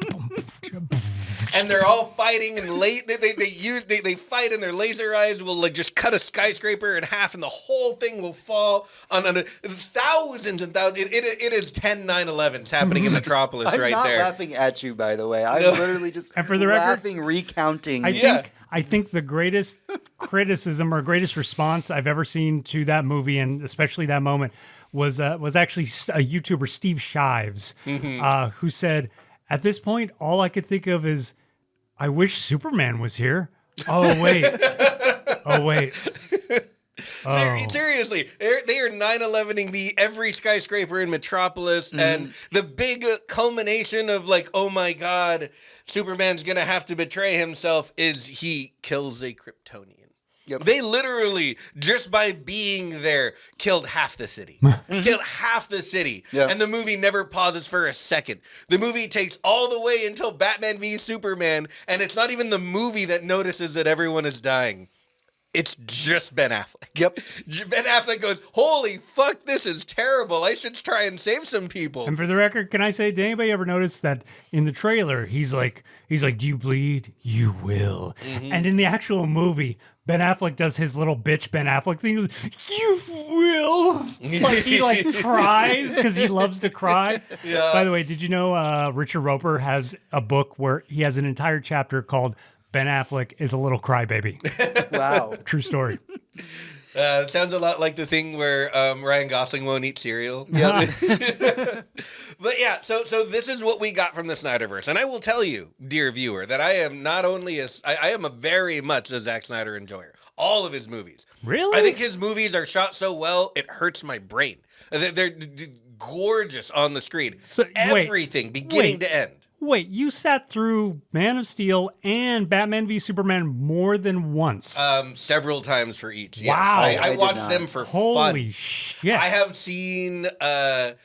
S2: And they're all fighting, and they fight, and their laser eyes will just cut a skyscraper in half, and the whole thing will fall on thousands and thousands. It is 10 9/11s happening in Metropolis
S1: I'm
S2: right
S1: not
S2: there.
S1: laughing at you, by the way. I'm literally just
S3: And for the record,
S1: laughing, recounting.
S3: I think the greatest criticism or greatest response I've ever seen to that movie, and especially that moment, was actually a YouTuber, Steve Shives, who said, at this point, all I could think of is, I wish Superman was here. Oh, wait.
S2: Seriously, they are 9/11ing every skyscraper in Metropolis, and the big culmination of oh my God, Superman's gonna have to betray himself is he kills a Kryptonian. Yep. They literally, just by being there, killed half the city. Killed half the city. Yep. And the movie never pauses for a second. The movie takes all the way until Batman v Superman, and it's not even the movie that notices that everyone is dying. It's just Ben Affleck.
S1: Yep.
S2: Ben Affleck goes, holy fuck, this is terrible. I should try and save some people.
S3: And for the record, can I say, did anybody ever notice that in the trailer, he's like, do you bleed? You will. And in the actual movie, Ben Affleck does his little bitch Ben Affleck thing. He goes, you will. He cries because he loves to cry. Yeah. By the way, did you know Richard Roper has a book where he has an entire chapter called Ben Affleck is a little crybaby.
S1: Wow.
S3: True story.
S2: It sounds a lot like the thing where Ryan Gosling won't eat cereal. Yeah. But yeah, so this is what we got from the Snyderverse. And I will tell you, dear viewer, that I am not only I am a very much a Zack Snyder enjoyer. All of his movies.
S3: Really?
S2: I think his movies are shot so well, it hurts my brain. They're gorgeous on the screen.
S3: So,
S2: everything, beginning to end.
S3: Wait, you sat through Man of Steel and Batman v Superman more than once.
S2: Several times for each. Yes.
S3: Wow.
S2: I watched them for fun.
S3: Holy shit.
S2: I have seen, I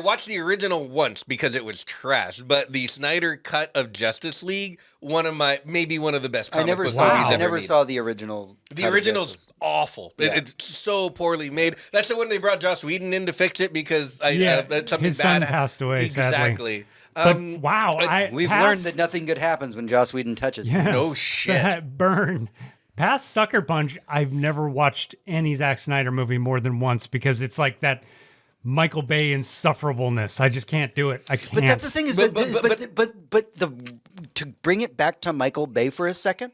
S2: watched the original once because it was trash, but the Snyder cut of Justice League, maybe one of the best comic book movies ever
S1: I never
S2: made.
S1: saw the original.
S2: The original's awful.
S1: Yeah.
S2: It's so poorly made. That's the one they brought Joss Whedon in to fix it because something
S3: his
S2: bad
S3: son passed away, sadly.
S2: Exactly.
S3: But wow,
S1: We've learned that nothing good happens when Joss Whedon touches them.
S2: No shit.
S3: That burn. Past Sucker Punch, I've never watched any Zack Snyder movie more than once because it's like that Michael Bay insufferableness. I just can't do it. I can't.
S1: But that's the thing is to bring it back to Michael Bay for a second,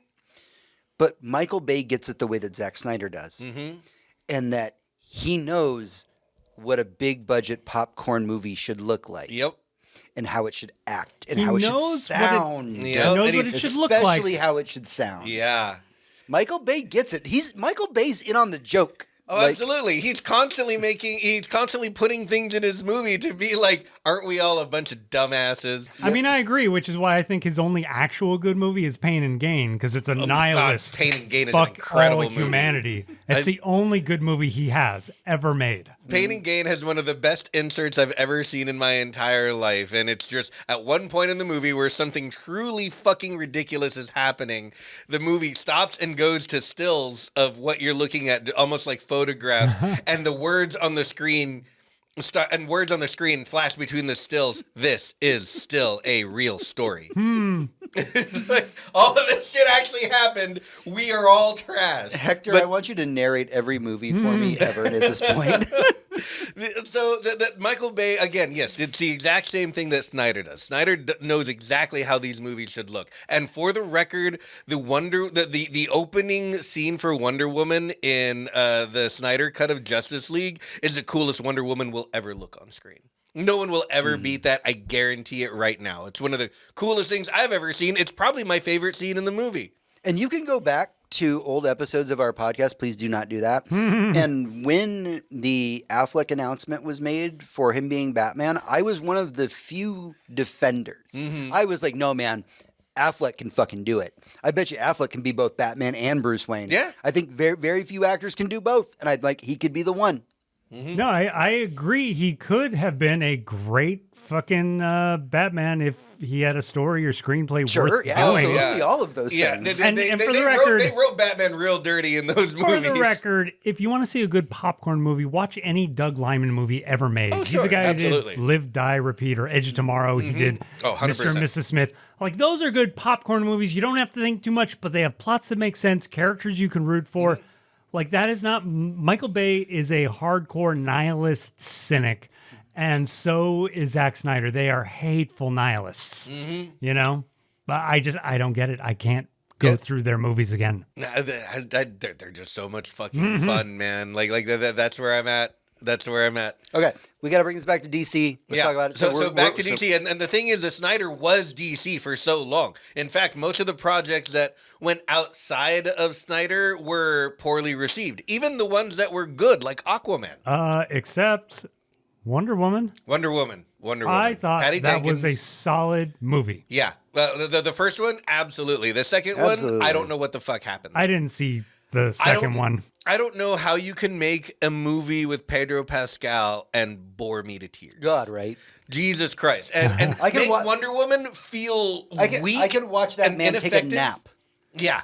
S1: but Michael Bay gets it the way that Zack Snyder does. And that he knows what a big budget popcorn movie should look like.
S2: Yep.
S1: And how it should act and
S3: He
S1: how it should
S3: knows
S1: sound.
S3: He knows what it should look like.
S1: Especially how it should sound.
S2: Yeah.
S1: Michael Bay gets it. Michael Bay's in on the joke.
S2: Oh, absolutely. He's constantly putting things in his movie to be like, aren't we all a bunch of dumbasses?
S3: I mean, I agree, which is why I think his only actual good movie is Pain and Gain, because it's a nihilist.
S2: God, Pain and Gain is an
S3: fuck
S2: incredible
S3: all
S2: movie.
S3: humanity. It's the only good movie he has ever made.
S2: Pain and Gain has one of the best inserts I've ever seen in my entire life. And it's just at one point in the movie where something truly fucking ridiculous is happening, the movie stops and goes to stills of what you're looking at, almost like photographs, and the words on the screen flash between the stills. This is still a real story. It's like, all of this shit actually happened. We are all trash.
S1: Hector, I want you to narrate every movie for me ever at this point.
S2: So that Michael Bay, again, yes, it's the exact same thing that Snyder does. Snyder knows exactly how these movies should look. And for the record, the opening scene for Wonder Woman in the Snyder cut of Justice League is the coolest Wonder Woman will ever look on screen. No one will ever beat that. I guarantee it right now. It's one of the coolest things I've ever seen. It's probably my favorite scene in the movie.
S1: And you can go back to old episodes of our podcast. Please do not do that. And when the Affleck announcement was made for him being Batman, I was one of the few defenders. I was like, no, man, Affleck can fucking do it. I bet you Affleck can be both Batman and Bruce Wayne.
S2: Yeah.
S1: I think very, very few actors can do both. And he could be the one.
S3: No, I agree. He could have been a great fucking Batman if he had a story or screenplay worth doing.
S1: Absolutely. Yeah. All of those things.
S3: And for the record,
S2: they wrote Batman real dirty in those movies.
S3: For the record, if you want to see a good popcorn movie, watch any Doug Liman movie ever made.
S2: Oh,
S3: He's the guy
S2: absolutely.
S3: who did Live, Die, Repeat, or Edge of Tomorrow. He did Mr. and Mrs. Smith. Like, those are good popcorn movies. You don't have to think too much, but they have plots that make sense, characters you can root for. Like, that is not... Michael Bay is a hardcore nihilist cynic, and so is Zack Snyder. They are hateful nihilists, you know? But I don't get it. I can't go through their movies again.
S2: They're just so much fucking fun, man. Like that's where I'm at. That's where I'm at.
S1: Okay, we got to bring this back to DC. Let's talk about it.
S2: So back to DC. And the thing is that Snyder was DC for so long. In fact, most of the projects that went outside of Snyder were poorly received. Even the ones that were good, like Aquaman.
S3: Except Wonder Woman.
S2: Wonder Woman.
S3: I thought
S2: Patty
S3: that
S2: Jenkins.
S3: was a solid movie.
S2: Yeah. The first one, absolutely. The second one, I don't know what the fuck happened.
S3: I didn't see the second one.
S2: I don't know how you can make a movie with Pedro Pascal and bore me to tears.
S1: God, right?
S2: Jesus Christ. And
S1: I can
S2: make Wonder Woman feel weak.
S1: I can watch that man take a nap.
S2: Yeah.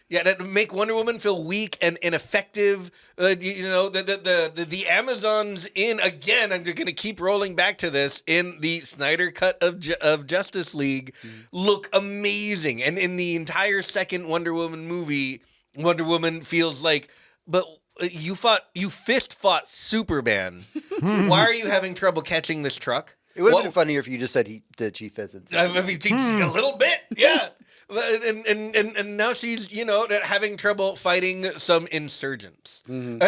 S2: Yeah, that make Wonder Woman feel weak and ineffective. The Amazons again, I'm going to keep rolling back to this, in the Snyder cut of Justice League look amazing. And in the entire second Wonder Woman movie, Wonder Woman feels like, but you fist fought Superman. Why are you having trouble catching this truck?
S1: It would have been funnier if you just said that she fizzed.
S2: I mean, a little bit, yeah. And now she's, having trouble fighting some insurgents, and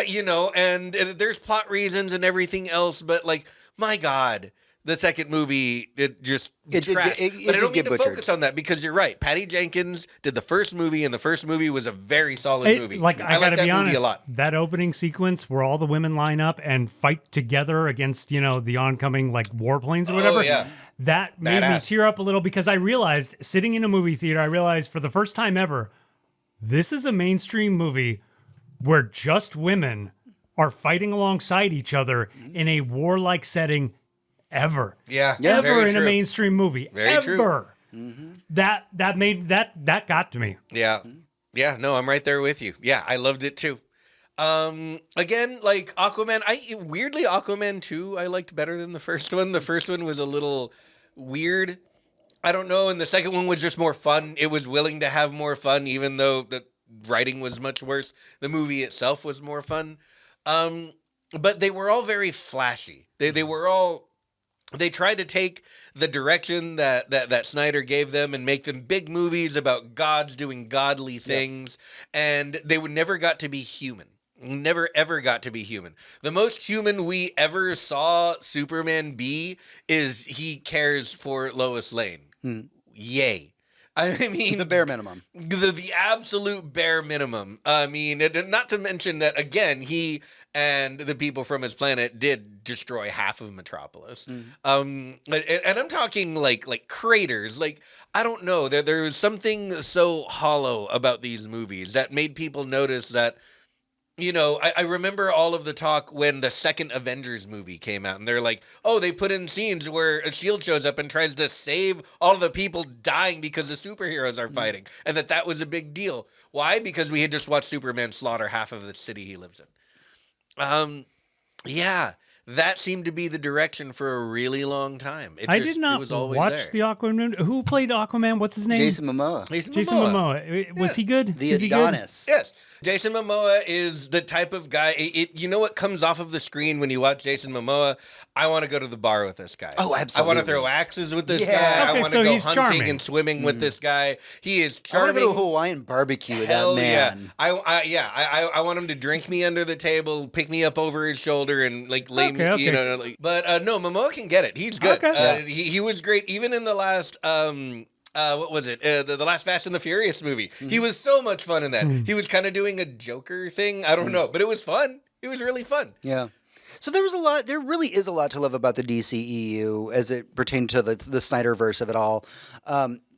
S2: there's plot reasons and everything else, but like, my God, the second movie, it just trashed. But I don't mean to focus on that because you're right. Patty Jenkins did the first movie, and the first movie was a very solid movie.
S3: Like, I gotta
S2: that
S3: be honest,
S2: movie a lot.
S3: that opening sequence where all the women line up and fight together against, the oncoming like warplanes or whatever.
S2: Oh, yeah.
S3: That made me
S2: Badass.
S3: tear up a little because I realized, sitting in a movie theater, I realized for the first time ever, this is a mainstream movie where just women are fighting alongside each other in a warlike setting ever.
S2: Yeah,
S3: Ever
S2: very
S3: in
S2: true.
S3: a mainstream movie.
S2: Very true.
S3: Ever. That got to me.
S2: Yeah. Yeah, no, I'm right there with you. Yeah, I loved it too. Again, like Aquaman, weirdly Aquaman 2 I liked better than the first one. The first one was a little weird. I don't know, and the second one was just more fun. It was willing to have more fun, even though the writing was much worse. The movie itself was more fun. But they were all very flashy. They tried to take the direction that Snyder gave them and make them big movies about gods doing godly things, and they never got to be human. Never ever got to be human. The most human we ever saw Superman be is he cares for Lois Lane. Yay. I mean,
S1: The bare minimum.
S2: the absolute bare minimum. I mean, not to mention that, again, he and the people from his planet did destroy half of Metropolis. And I'm talking like craters. Like, I don't know. There was something so hollow about these movies that made people notice that, I remember all of the talk when the second Avengers movie came out, and they're like, oh, they put in scenes where a shield shows up and tries to save all of the people dying because the superheroes are fighting, and that was a big deal. Why? Because we had just watched Superman slaughter half of the city he lives in. Yeah, that seemed to be the direction for a really long time.
S3: I did not
S2: it was always
S3: watch
S2: there.
S3: the Aquaman. Who played Aquaman? What's his name?
S1: Jason Momoa.
S2: Jason
S3: Jason Momoa. Was he good?
S1: The
S3: Is he good?
S1: Adonis.
S2: Yes. Jason Momoa is the type of guy, you know what comes off of the screen when you watch Jason Momoa? I want to go to the bar with this guy.
S1: Oh, absolutely.
S2: I want to throw axes with this
S1: Yeah.
S2: guy.
S3: Okay,
S2: I want
S3: so
S2: to go
S3: he's
S2: hunting
S3: charming.
S2: and swimming with this guy. He is
S1: I want
S2: charming.
S1: to go to a Hawaiian barbecue with that
S2: Hell
S1: man.
S2: yeah. I want him to drink me under the table, pick me up over his shoulder, and like lay me,
S3: Okay.
S2: But no, Momoa can get it. He's good.
S3: Okay.
S2: He was great, even in the last what was it? The last Fast and the Furious movie. He was so much fun in that. He was kind of doing a Joker thing. I don't know, but it was fun. It was really fun.
S1: Yeah. So there really is a lot to love about the DCEU as it pertained to the Snyderverse of it all.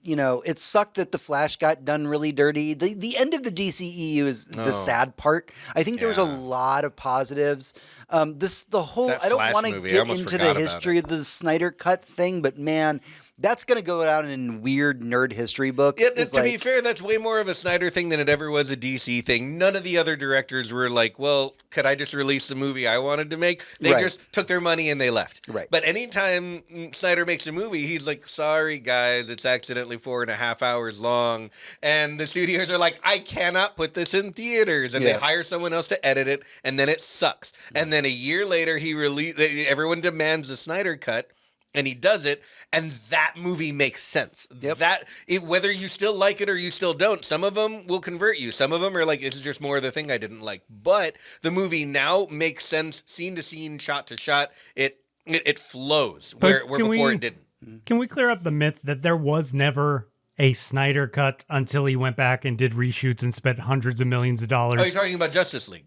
S1: It sucked that the Flash got done really dirty. The end of the DCEU is the sad part. I think there was a lot of positives. I don't
S2: Flash
S1: want to
S2: movie, I
S1: get
S2: almost
S1: into the
S2: forgot about
S1: history of the Snyder Cut thing, but man, that's going to go down in weird nerd history books.
S2: Yeah, to be fair, that's way more of a Snyder thing than it ever was a DC thing. None of the other directors were like, well, could I just release the movie I wanted to make? They just took their money and they left.
S1: Right.
S2: But anytime Snyder makes a movie, he's like, sorry, guys, it's accidentally 4.5 hours long. And the studios are like, I cannot put this in theaters. And they hire someone else to edit it, and then it sucks. And then a year later, everyone demands the Snyder Cut. And he does it, and that movie makes sense. Whether you still like it or you still don't, some of them will convert you. Some of them are like, it's just more of the thing I didn't like. But the movie now makes sense, scene to scene, shot to shot. It flows where before it didn't.
S3: Can we clear up the myth that there was never a Snyder Cut until he went back and did reshoots and spent hundreds of millions of dollars?
S2: Oh, you're talking about Justice League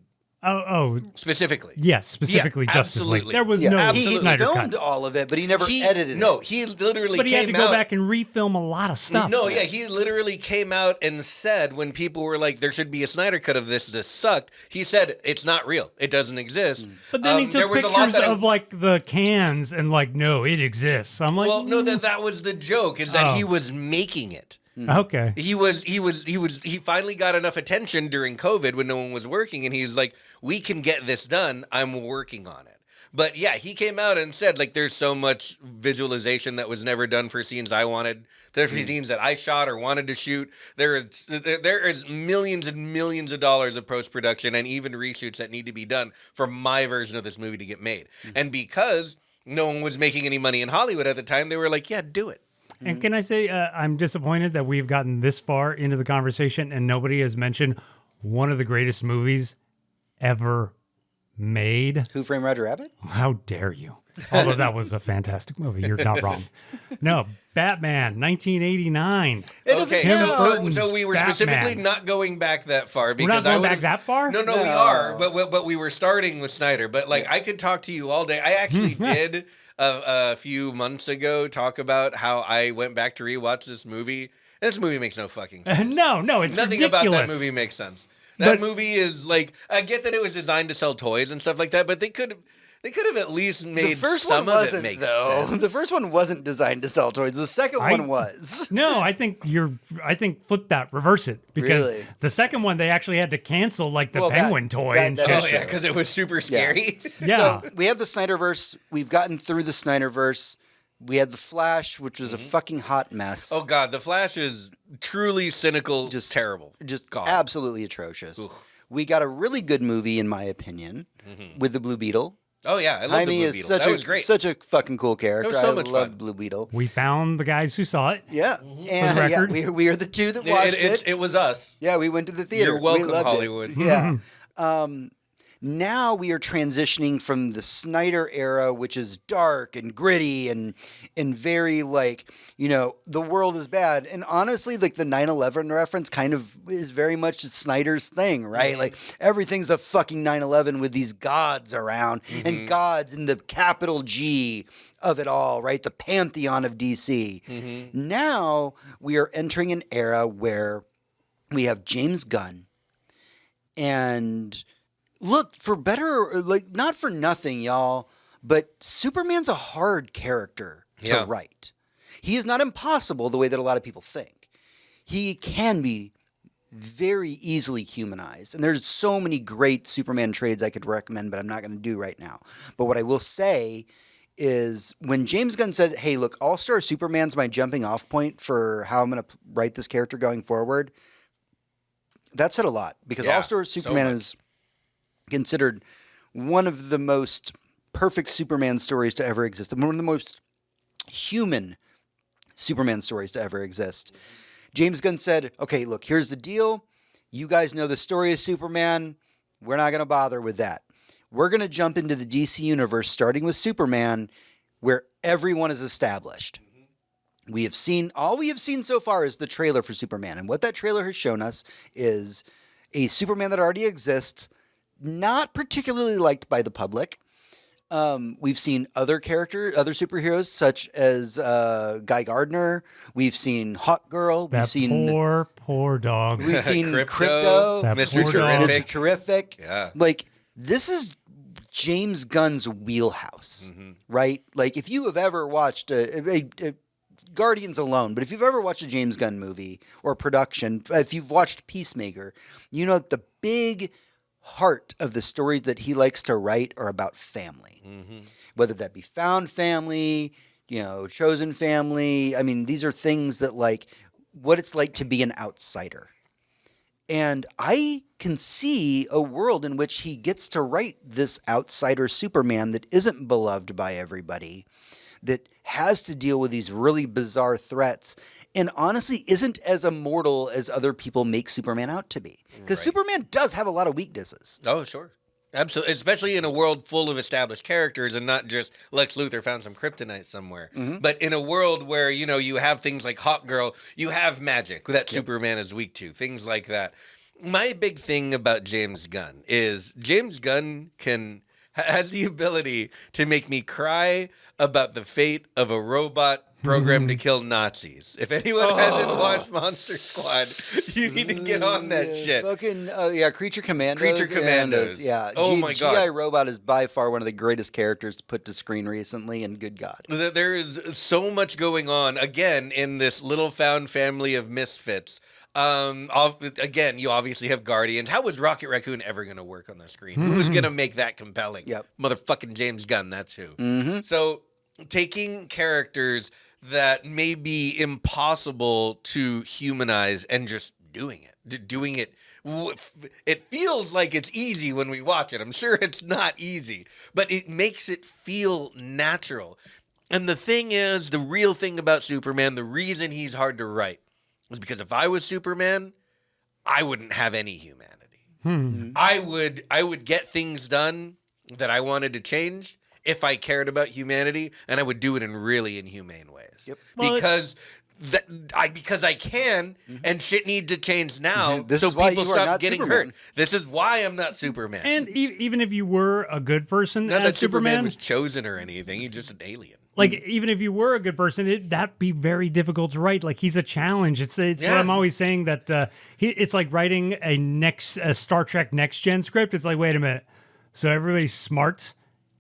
S2: specifically?
S3: Yes, specifically
S2: Yeah,
S3: Justice League.
S2: absolutely.
S3: There was
S1: he
S3: no Snyder
S1: filmed
S3: Cut.
S1: all of it, but he never edited it.
S2: No, he literally
S3: But he
S2: came
S3: had to go
S2: out.
S3: back and refilm a lot of stuff.
S2: No, yeah, he literally came out and said when people were like, there should be a Snyder Cut of this sucked, he said, it's not real. It doesn't exist.
S3: But then he
S2: there
S3: took
S2: was a lot
S3: pictures of like the cans and like, no, it exists. I'm like,
S2: Well, no, that was the joke, is that he was making it.
S3: okay.
S2: He finally got enough attention during COVID when no one was working, and he's like, we can get this done. I'm working on it. But yeah, he came out and said, like, there's so much visualization that was never done for scenes I wanted. There's scenes that I shot or wanted to shoot. There is millions and millions of dollars of post-production and even reshoots that need to be done for my version of this movie to get made. And because no one was making any money in Hollywood at the time, they were like, yeah, do it.
S3: And can I say, I'm disappointed that we've gotten this far into the conversation and nobody has mentioned one of the greatest movies ever made.
S1: Who Framed Roger Rabbit?
S3: How dare you? Although that was a fantastic movie. You're not wrong. No, Batman, 1989.
S2: Okay,
S3: Tim
S2: so
S3: Burton's
S2: we were
S3: Batman.
S2: specifically not going back that far because
S3: We're not going
S2: I would
S3: back that far?
S2: No, we are, but we were starting with Snyder. But like, I could talk to you all day. I actually did a few months ago talk about how I went back to rewatch this movie. And this movie makes no fucking sense.
S3: No, it's
S2: Nothing
S3: ridiculous.
S2: about that movie makes sense. That movie is like, I get that it was designed to sell toys and stuff like that, but they could have at least made
S1: The first
S2: some
S1: one
S2: of
S1: wasn't,
S2: it make
S1: though.
S2: sense.
S1: The first one wasn't designed to sell toys. The second one was.
S3: No, I think flip that, reverse it, because
S1: Really?
S3: the second one they actually had to cancel like the penguin toy and
S1: that
S3: shit.
S1: is
S2: Oh yeah,
S1: true.
S2: because it was super scary.
S3: Yeah.
S1: So we have the Snyderverse. We've gotten through the Snyderverse. We had the Flash, which was a fucking hot mess.
S2: Oh god, the Flash is truly cynical, just terrible,
S1: Just
S2: God.
S1: absolutely atrocious. We got a really good movie, in my opinion, with the Blue Beetle.
S2: Oh yeah, I love
S1: Jaime
S2: the Blue
S1: is
S2: Beetle.
S1: such
S2: That
S1: a
S2: was great.
S1: such a fucking cool character.
S2: It was so
S1: I
S2: much
S1: loved
S2: fun.
S1: Blue Beetle.
S3: We found the guys who saw it.
S1: Yeah,
S3: For the
S1: and
S3: record.
S1: we are the two that watched it.
S2: It was us.
S1: Yeah, we went to the theater.
S2: You're welcome,
S1: we loved
S2: Hollywood.
S1: It. Yeah. Now we are transitioning from the Snyder era, which is dark and gritty and very like, the world is bad. And honestly, like the 9/11 reference kind of is very much Snyder's thing, right? Like everything's a fucking 9/11 with these gods around and gods in the capital G of it all, right? The pantheon of DC. Now we are entering an era where we have James Gunn and look, for better, like not for nothing, y'all, but Superman's a hard character to write. He is not impossible the way that a lot of people think. He can be very easily humanized. And there's so many great Superman trades I could recommend, but I'm not going to do right now. But what I will say is when James Gunn said, hey, look, All-Star Superman's my jumping off point for how I'm going to write this character going forward, that said a lot. Because All-Star Superman is considered one of the most perfect Superman stories to ever exist, and one of the most human Superman stories to ever exist. James Gunn said, okay, look, here's the deal. You guys know the story of Superman. We're not going to bother with that. We're going to jump into the DC universe, starting with Superman, where everyone is established. All we have seen so far is the trailer for Superman, and what that trailer has shown us is a Superman that already exists, not particularly liked by the public. We've seen other superheroes such as Guy Gardner. We've seen Hawk Girl.
S3: That
S1: We've seen
S3: poor dog.
S1: We've seen
S2: Crypto,
S3: That
S2: Mr.
S3: poor dog.
S2: Terrific.
S1: Mr. Terrific.
S2: Yeah.
S1: Like, this is James Gunn's wheelhouse, right? Like, if you have ever watched a Guardians alone, but if you've ever watched a James Gunn movie or production, if you've watched Peacemaker, you know the big heart of the stories that he likes to write are about family. Whether that be found family, chosen family. I mean, these are things that like what it's like to be an outsider. And I can see a world in which he gets to write this outsider Superman that isn't beloved by everybody, that has to deal with these really bizarre threats, and honestly isn't as immortal as other people make Superman out to be. Because Superman does have a lot of weaknesses.
S2: Oh, sure. Absolutely. Especially in a world full of established characters and not just Lex Luthor found some kryptonite somewhere. But in a world where, you have things like Hawk Girl, you have magic that Superman is weak to, things like that. My big thing about James Gunn is James Gunn has the ability to make me cry about the fate of a robot programmed to kill Nazis. If anyone hasn't watched Monster Squad, you need to get on that shit.
S1: Fucking, Creature Commandos.
S2: Creature Commandos.
S1: Oh
S2: my God.
S1: G.I. Robot is by far one of the greatest characters put to screen recently, and good God.
S2: There is so much going on, again, in this little found family of misfits. Again, you obviously have Guardians. How was Rocket Raccoon ever going to work on the screen? Who was going to make that compelling?
S1: Yep.
S2: Motherfucking James Gunn, that's who. So taking characters that may be impossible to humanize and just doing it. It feels like it's easy when we watch it. I'm sure it's not easy, but it makes it feel natural. And the thing is, the real thing about Superman, the reason he's hard to write, is because if I was Superman, I wouldn't have any humanity. I would get things done that I wanted to change if I cared about humanity, and I would do it in really inhumane ways.
S1: Yep.
S3: Well,
S2: because I can, and shit needs to change now,
S1: This
S2: so
S1: is why
S2: people
S1: you are
S2: stop
S1: not
S2: getting
S1: Superman.
S2: hurt. This is why I'm not Superman.
S3: And even if you were a good person
S2: Not
S3: as
S2: that Superman
S3: Superman,
S2: was chosen or anything. He's just an alien.
S3: like even if you were a good person, that'd be very difficult to write. Like he's a challenge. It's what I'm always saying that it's like writing a Star Trek Next Gen script. It's like, wait a minute, so everybody's smart,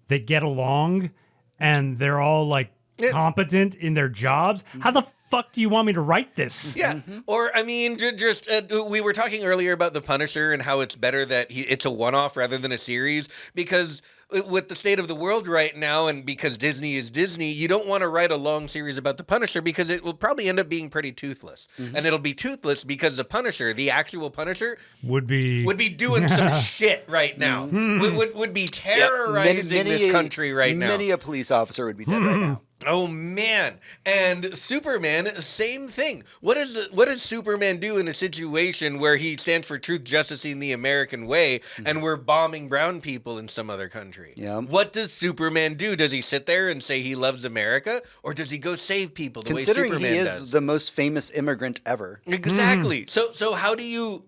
S3: they get along, and they're all like competent in their jobs. How the fuck do you want me to write this?
S2: Yeah, or I mean, just we were talking earlier about the Punisher and how it's better that it's a one-off rather than a series, because with the state of the world right now, and because Disney is Disney, you don't want to write a long series about the Punisher because it will probably end up being pretty toothless, and it'll be toothless because the Punisher, the actual Punisher,
S3: Would be
S2: doing some shit right now, would be terrorizing this country right now.
S1: Many a police officer would be dead right now.
S2: Oh man! And Superman, same thing. What does Superman do in a situation where he stands for truth, justice, and the American way, and we're bombing brown people in some other country?
S1: Yeah.
S2: What does Superman do? Does he sit there and say he loves America, or does he go save people the way Superman does?
S1: Considering he is the most famous immigrant ever.
S2: Exactly. So how do you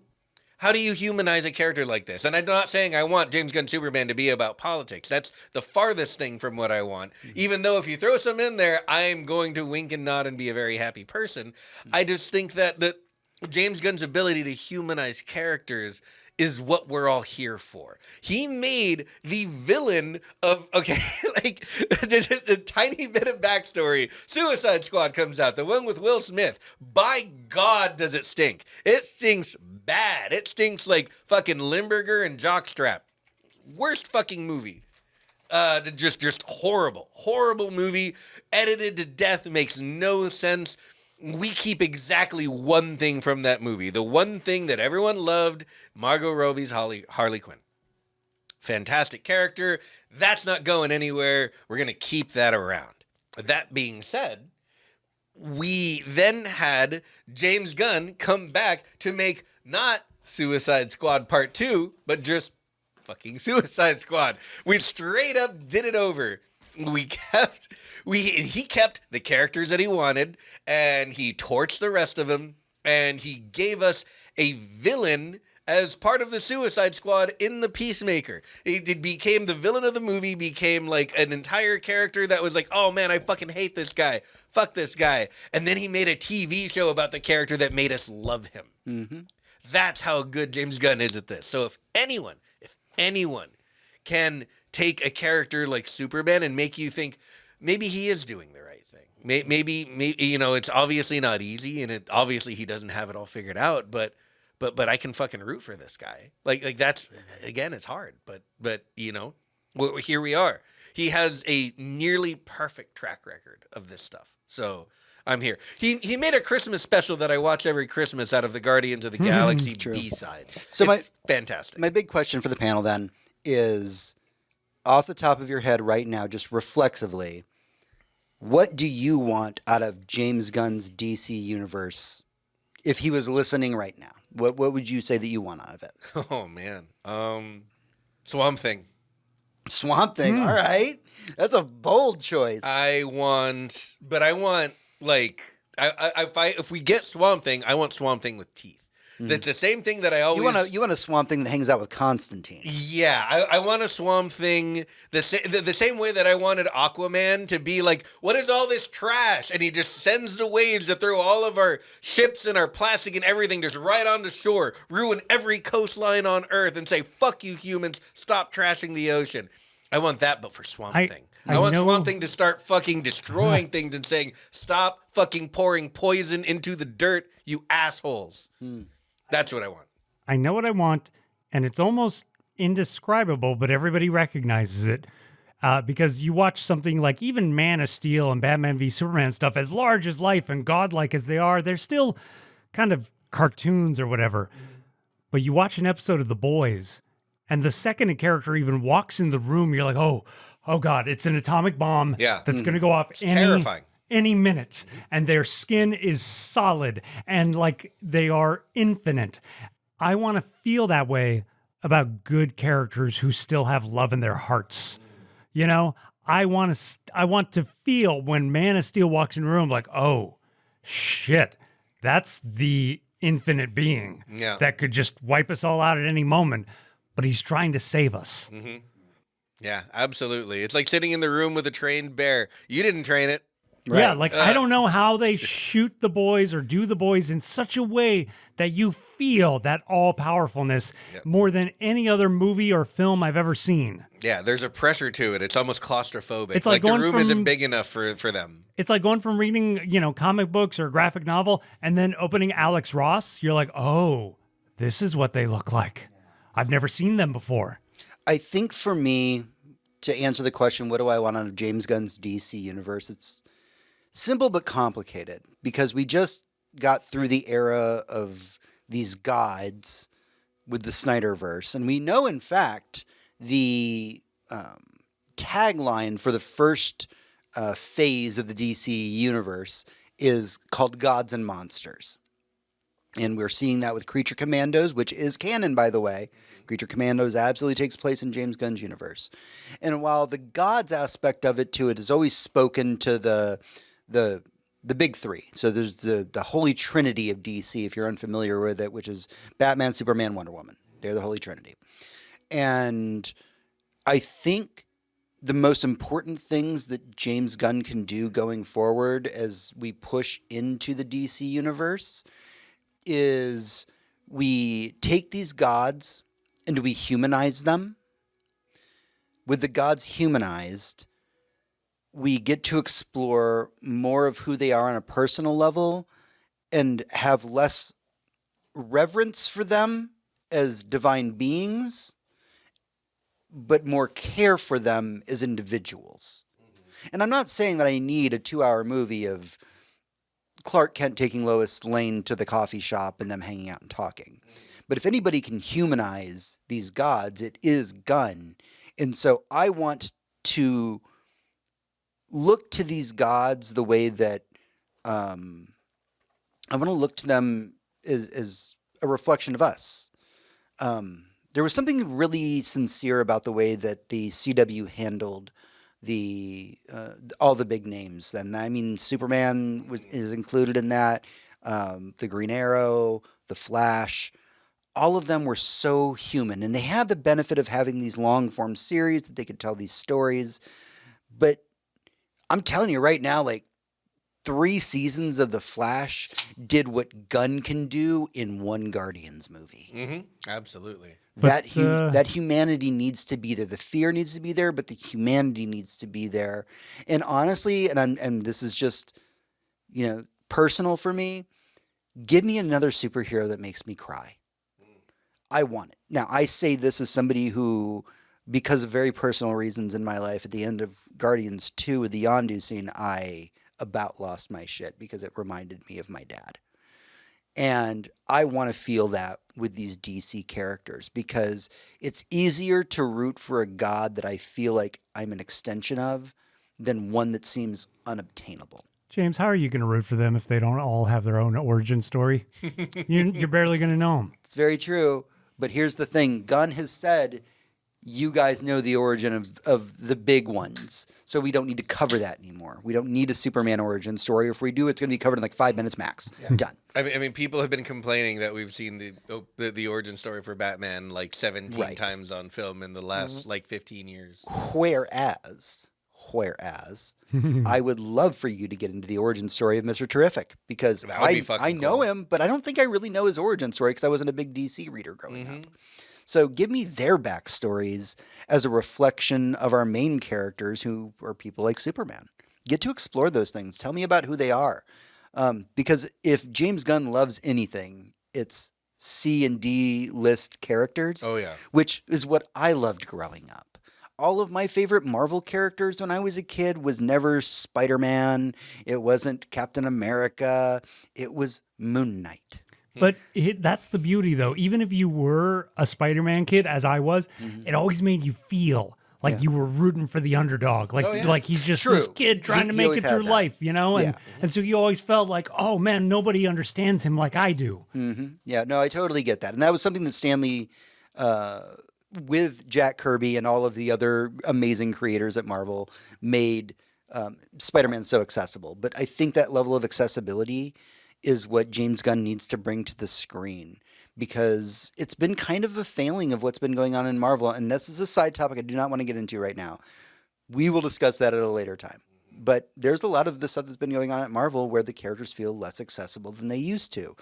S2: humanize a character like this? And I'm not saying I want James Gunn Superman to be about politics. That's the farthest thing from what I want. Even though if you throw some in there, I'm going to wink and nod and be a very happy person. I just think that James Gunn's ability to humanize characters is what we're all here for. He made the villain of, like, just a tiny bit of backstory. Suicide Squad comes out, the one with Will Smith. By God, does it stink. It stinks bad. It stinks like fucking Limburger and Jockstrap. Worst fucking movie. Just horrible movie. Edited to death, makes no sense. We keep exactly one thing from that movie. The one thing that everyone loved, Margot Robbie's Harley Quinn. Fantastic character. That's not going anywhere. We're going to keep that around. That being said, we then had James Gunn come back to make not Suicide Squad Part 2, but just fucking Suicide Squad. We straight up did it over. He kept the characters that he wanted, and he torched the rest of them, and he gave us a villain as part of the Suicide Squad in the Peacemaker. It became the villain of the movie, became like an entire character that was like, oh man, I fucking hate this guy. Fuck this guy. And then he made a TV show about the character that made us love him. Mm-hmm. That's how good James Gunn is at this. So if anyone can take a character like Superman and make you think maybe he is doing the right thing. Maybe it's obviously not easy, and obviously he doesn't have it all figured out, but I can fucking root for this guy. Like that's, again, it's hard, but here we are. He has a nearly perfect track record of this stuff. So I'm here. He made a Christmas special that I watch every Christmas out of the Guardians of the Galaxy B-side. So it's fantastic.
S1: My big question for the panel then is, off the top of your head right now, just reflexively, what do you want out of James Gunn's DC universe if he was listening right now? What would you say that you want out of it?
S2: Oh, man. Swamp Thing.
S1: Swamp Thing, all right. That's a bold choice.
S2: If we get Swamp Thing, I want Swamp Thing with teeth. That's the same thing that I always...
S1: You want a Swamp Thing that hangs out with Constantine.
S2: Yeah, I want a Swamp Thing the same way that I wanted Aquaman to be like, what is all this trash? And he just sends the waves to throw all of our ships and our plastic and everything just right onto shore, ruin every coastline on Earth, and say, fuck you humans, stop trashing the ocean. I want that, but for Swamp Thing. I want Swamp Thing to start fucking destroying things and saying, stop fucking pouring poison into the dirt, you assholes. That's what I want.
S3: I know what I want, and it's almost indescribable, but everybody recognizes it. Because you watch something like even Man of Steel and Batman v Superman stuff, as large as life and godlike as they are, they're still kind of cartoons or whatever. But you watch an episode of The Boys, And the second a character even walks in the room, you're like, oh God, it's an atomic bomb
S2: Yeah.
S3: that's going to go off
S2: terrifying.
S3: any minute. And their skin is solid and like they are infinite. I want to feel that way about good characters who still have love in their hearts. You know, I want to feel when Man of Steel walks in the room like, oh, shit, that's the infinite being that could just wipe us all out at any moment, but he's trying to save us.
S2: Mm-hmm. Yeah, absolutely. It's like sitting in the room with a trained bear. You didn't train it.
S3: Right. Yeah, like I don't know how they shoot the boys or do the boys in such a way that you feel that all-powerfulness more than any other movie or film I've ever seen.
S2: Yeah, there's a pressure to it. It's almost claustrophobic.
S3: It's
S2: like the room isn't big enough for them. It's
S3: like going from reading, comic books or a graphic novel and then opening Alex Ross. You're like, oh, this is what they look like. I've never seen them before.
S1: I think for me, to answer the question, what do I want out of James Gunn's DC universe? It's simple but complicated because we just got through the era of these gods with the Snyderverse. And we know, in fact, the tagline for the first phase of the DC universe is called Gods and Monsters. And we're seeing that with Creature Commandos, which is canon, by the way. Creature Commandos absolutely takes place in James Gunn's universe. And while the gods aspect of it, too, it is always spoken to the big three. So there's the Holy Trinity of DC, if you're unfamiliar with it, which is Batman, Superman, Wonder Woman. They're the Holy Trinity. And I think the most important things that James Gunn can do going forward as we push into the DC universe is we take these gods and we humanize them. With the gods humanized, we get to explore more of who they are on a personal level and have less reverence for them as divine beings, but more care for them as individuals. And I'm not saying that I need a 2-hour movie of Clark Kent taking Lois Lane to the coffee shop and them hanging out and talking. But if anybody can humanize these gods, it is Gunn. And so I want to look to these gods the way that I want to look to them as a reflection of us. There was something really sincere about the way that the CW handled all the big names. Then I mean, Superman is included in that. The Green Arrow, the Flash, all of them were so human, and they had the benefit of having these long form series that they could tell these stories. But I'm telling you right now, like 3 seasons of the Flash did what Gunn can do in one Guardians movie.
S2: Mm-hmm. Absolutely.
S1: That humanity needs to be there. The fear needs to be there, but the humanity needs to be there. And honestly, and this is just, personal for me, give me another superhero that makes me cry. I want it. Now, I say this as somebody who, because of very personal reasons in my life, at the end of Guardians 2 with the Yondu scene, I about lost my shit because it reminded me of my dad. And I want to feel that with these DC characters because it's easier to root for a god that I feel like I'm an extension of than one that seems unobtainable.
S3: James, how are you going to root for them if they don't all have their own origin story? You're barely going to know them.
S1: It's very true. But here's the thing. Gunn has said, you guys know the origin of the big ones, so we don't need to cover that anymore. We don't need a Superman origin story. If we do, it's going to be covered in like 5 minutes max. Yeah. Done.
S2: I mean, people have been complaining that we've seen the origin story for Batman like 17 times on film in the last like 15 years.
S1: Whereas I would love for you to get into the origin story of Mr. Terrific because I know him, but I don't think I really know his origin story because I wasn't a big DC reader growing up. So give me their backstories as a reflection of our main characters who are people like Superman. Get to explore those things. Tell me about who they are. Because if James Gunn loves anything, it's C and D list characters.
S2: Oh, yeah.
S1: Which is what I loved growing up. All of my favorite Marvel characters when I was a kid was never Spider-Man. It wasn't Captain America. It was Moon Knight.
S3: But that's the beauty, though. Even if you were a Spider-Man kid, as I was, it always made you feel like you were rooting for the underdog. Like, like he's just this kid trying to make it through life, you know? And so you always felt like, oh, man, nobody understands him like I do.
S1: Yeah, no, I totally get that. And that was something that Stanley, with Jack Kirby and all of the other amazing creators at Marvel, made Spider-Man so accessible. But I think that level of accessibility is what James Gunn needs to bring to the screen, because it's been kind of a failing of what's been going on in Marvel. And this is a side topic I do not want to get into right now. We will discuss that at a later time. But there's a lot of the stuff that's been going on at Marvel where the characters feel less accessible than they used to.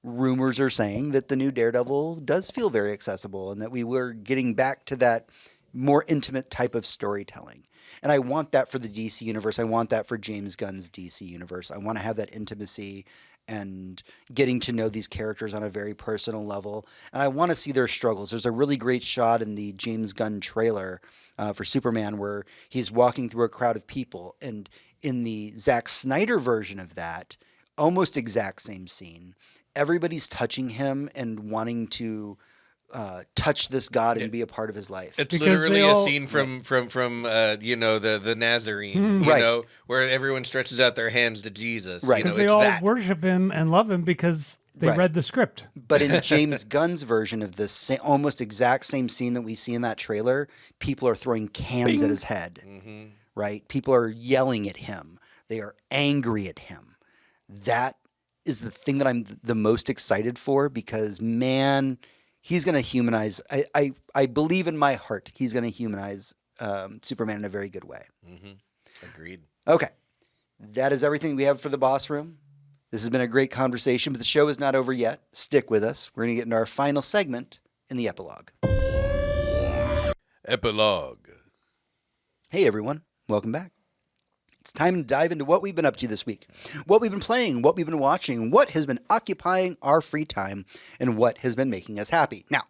S1: Rumors are saying that the new Daredevil does feel very accessible and that we were getting back to that more intimate type of storytelling. And I want that for the DC universe. I want that for James Gunn's DC universe. I want to have that intimacy and getting to know these characters on a very personal level. And I want to see their struggles. There's a really great shot in the James Gunn trailer for Superman where he's walking through a crowd of people. And in the Zack Snyder version of that, almost exact same scene, everybody's touching him and wanting to touch this God and be a part of his life.
S2: It's literally a scene from you know, the Nazarene, you know, where everyone stretches out their hands to Jesus.
S1: Right.
S3: Because
S2: you know,
S3: they all worship him and love him because they read the script.
S1: But in James Gunn's version of this almost exact same scene that we see in that trailer, people are throwing cans at his head, right? People are yelling at him. They are angry at him. That is the thing that I'm the most excited for, because, man, he's going to humanize. I believe in my heart he's going to humanize Superman in a very good way.
S2: Agreed.
S1: Okay. That is everything we have for the boss room. This has been a great conversation, but the show is not over yet. Stick with us. We're going to get into our final segment in the epilogue.
S2: Epilogue.
S1: Hey, everyone. Welcome back. It's time to dive into what we've been up to this week, what we've been playing, what we've been watching, what has been occupying our free time, and what has been making us happy. Now,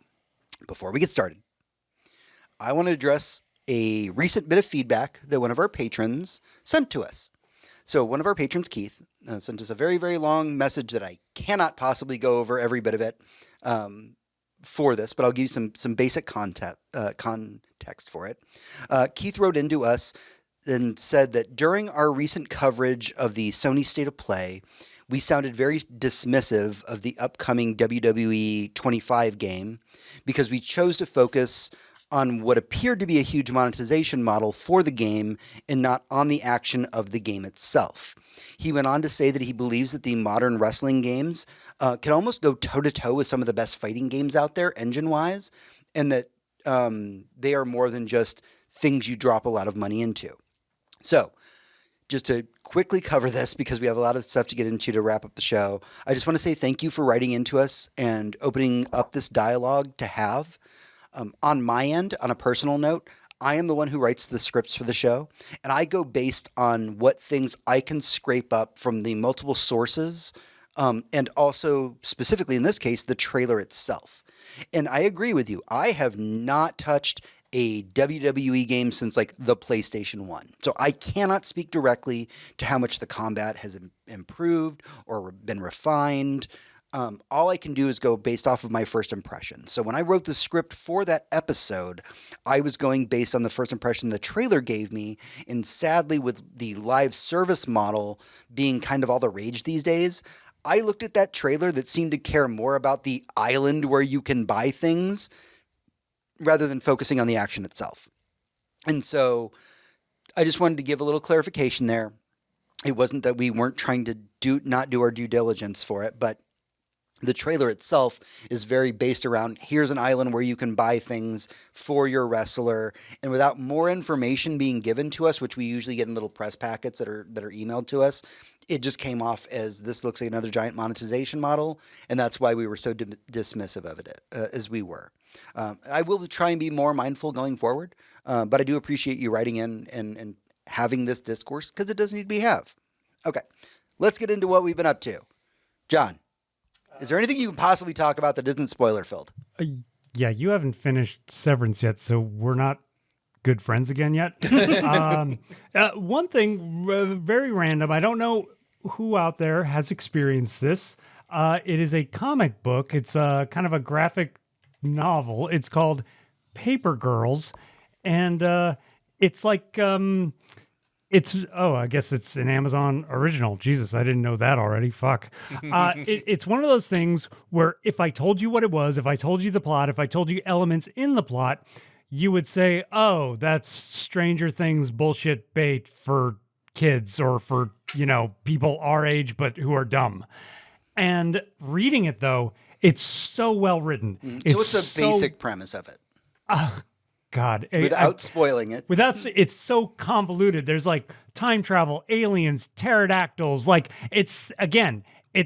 S1: before we get started, I want to address a recent bit of feedback that one of our patrons sent to us. So one of our patrons, Keith, sent us a very, very long message that I cannot possibly go over every bit of it for this, but I'll give you some basic context for it. Keith wrote into us and said that during our recent coverage of the Sony State of Play, we sounded very dismissive of the upcoming WWE 25 game because we chose to focus on what appeared to be a huge monetization model for the game and not on the action of the game itself. He went on to say that he believes that the modern wrestling games can almost go toe-to-toe with some of the best fighting games out there engine-wise, and that they are more than just things you drop a lot of money into. So, just to quickly cover this, because we have a lot of stuff to get into to wrap up the show, I just want to say thank you for writing into us and opening up this dialogue to have. On my end, on a personal note, I am the one who writes the scripts for the show, and I go based on what things I can scrape up from the multiple sources, and also, specifically in this case, the trailer itself. And I agree with you. I have not touched a WWE game since like the PlayStation 1. So I cannot speak directly to how much the combat has improved or been refined. All I can do is go based off of my first impression. So when I wrote the script for that episode, I was going based on the first impression the trailer gave me. And sadly, with the live service model being kind of all the rage these days, I looked at that trailer that seemed to care more about the island where you can buy things rather than focusing on the action itself. And so I just wanted to give a little clarification there. It wasn't that we weren't trying to not do our due diligence for it, but the trailer itself is very based around here's an island where you can buy things for your wrestler. And without more information being given to us, which we usually get in little press packets that are emailed to us, it just came off as this looks like another giant monetization model. And that's why we were so dismissive of it as we were. I will try and be more mindful going forward, but I do appreciate you writing in and having this discourse because it does need to be have. Okay, let's get into what we've been up to. John, is there anything you can possibly talk about that isn't spoiler filled?
S3: Yeah, you haven't finished Severance yet, so we're not good friends again yet. One thing, very random, I don't know who out there has experienced this. It is a comic book. It's kind of a graphic novel. It's called Paper Girls, and it's like I guess it's an Amazon original. Jesus, I didn't know that already. Fuck. It's one of those things where if I told you what it was, if I told you the plot, if I told you elements in the plot, you would say, "Oh, that's Stranger Things bullshit bait for kids or for, people our age but who are dumb." And reading it though, it's so well written.
S1: So what's the basic premise of it?
S3: God,
S1: Without spoiling it.
S3: It's so convoluted. There's like time travel, aliens, pterodactyls. Like it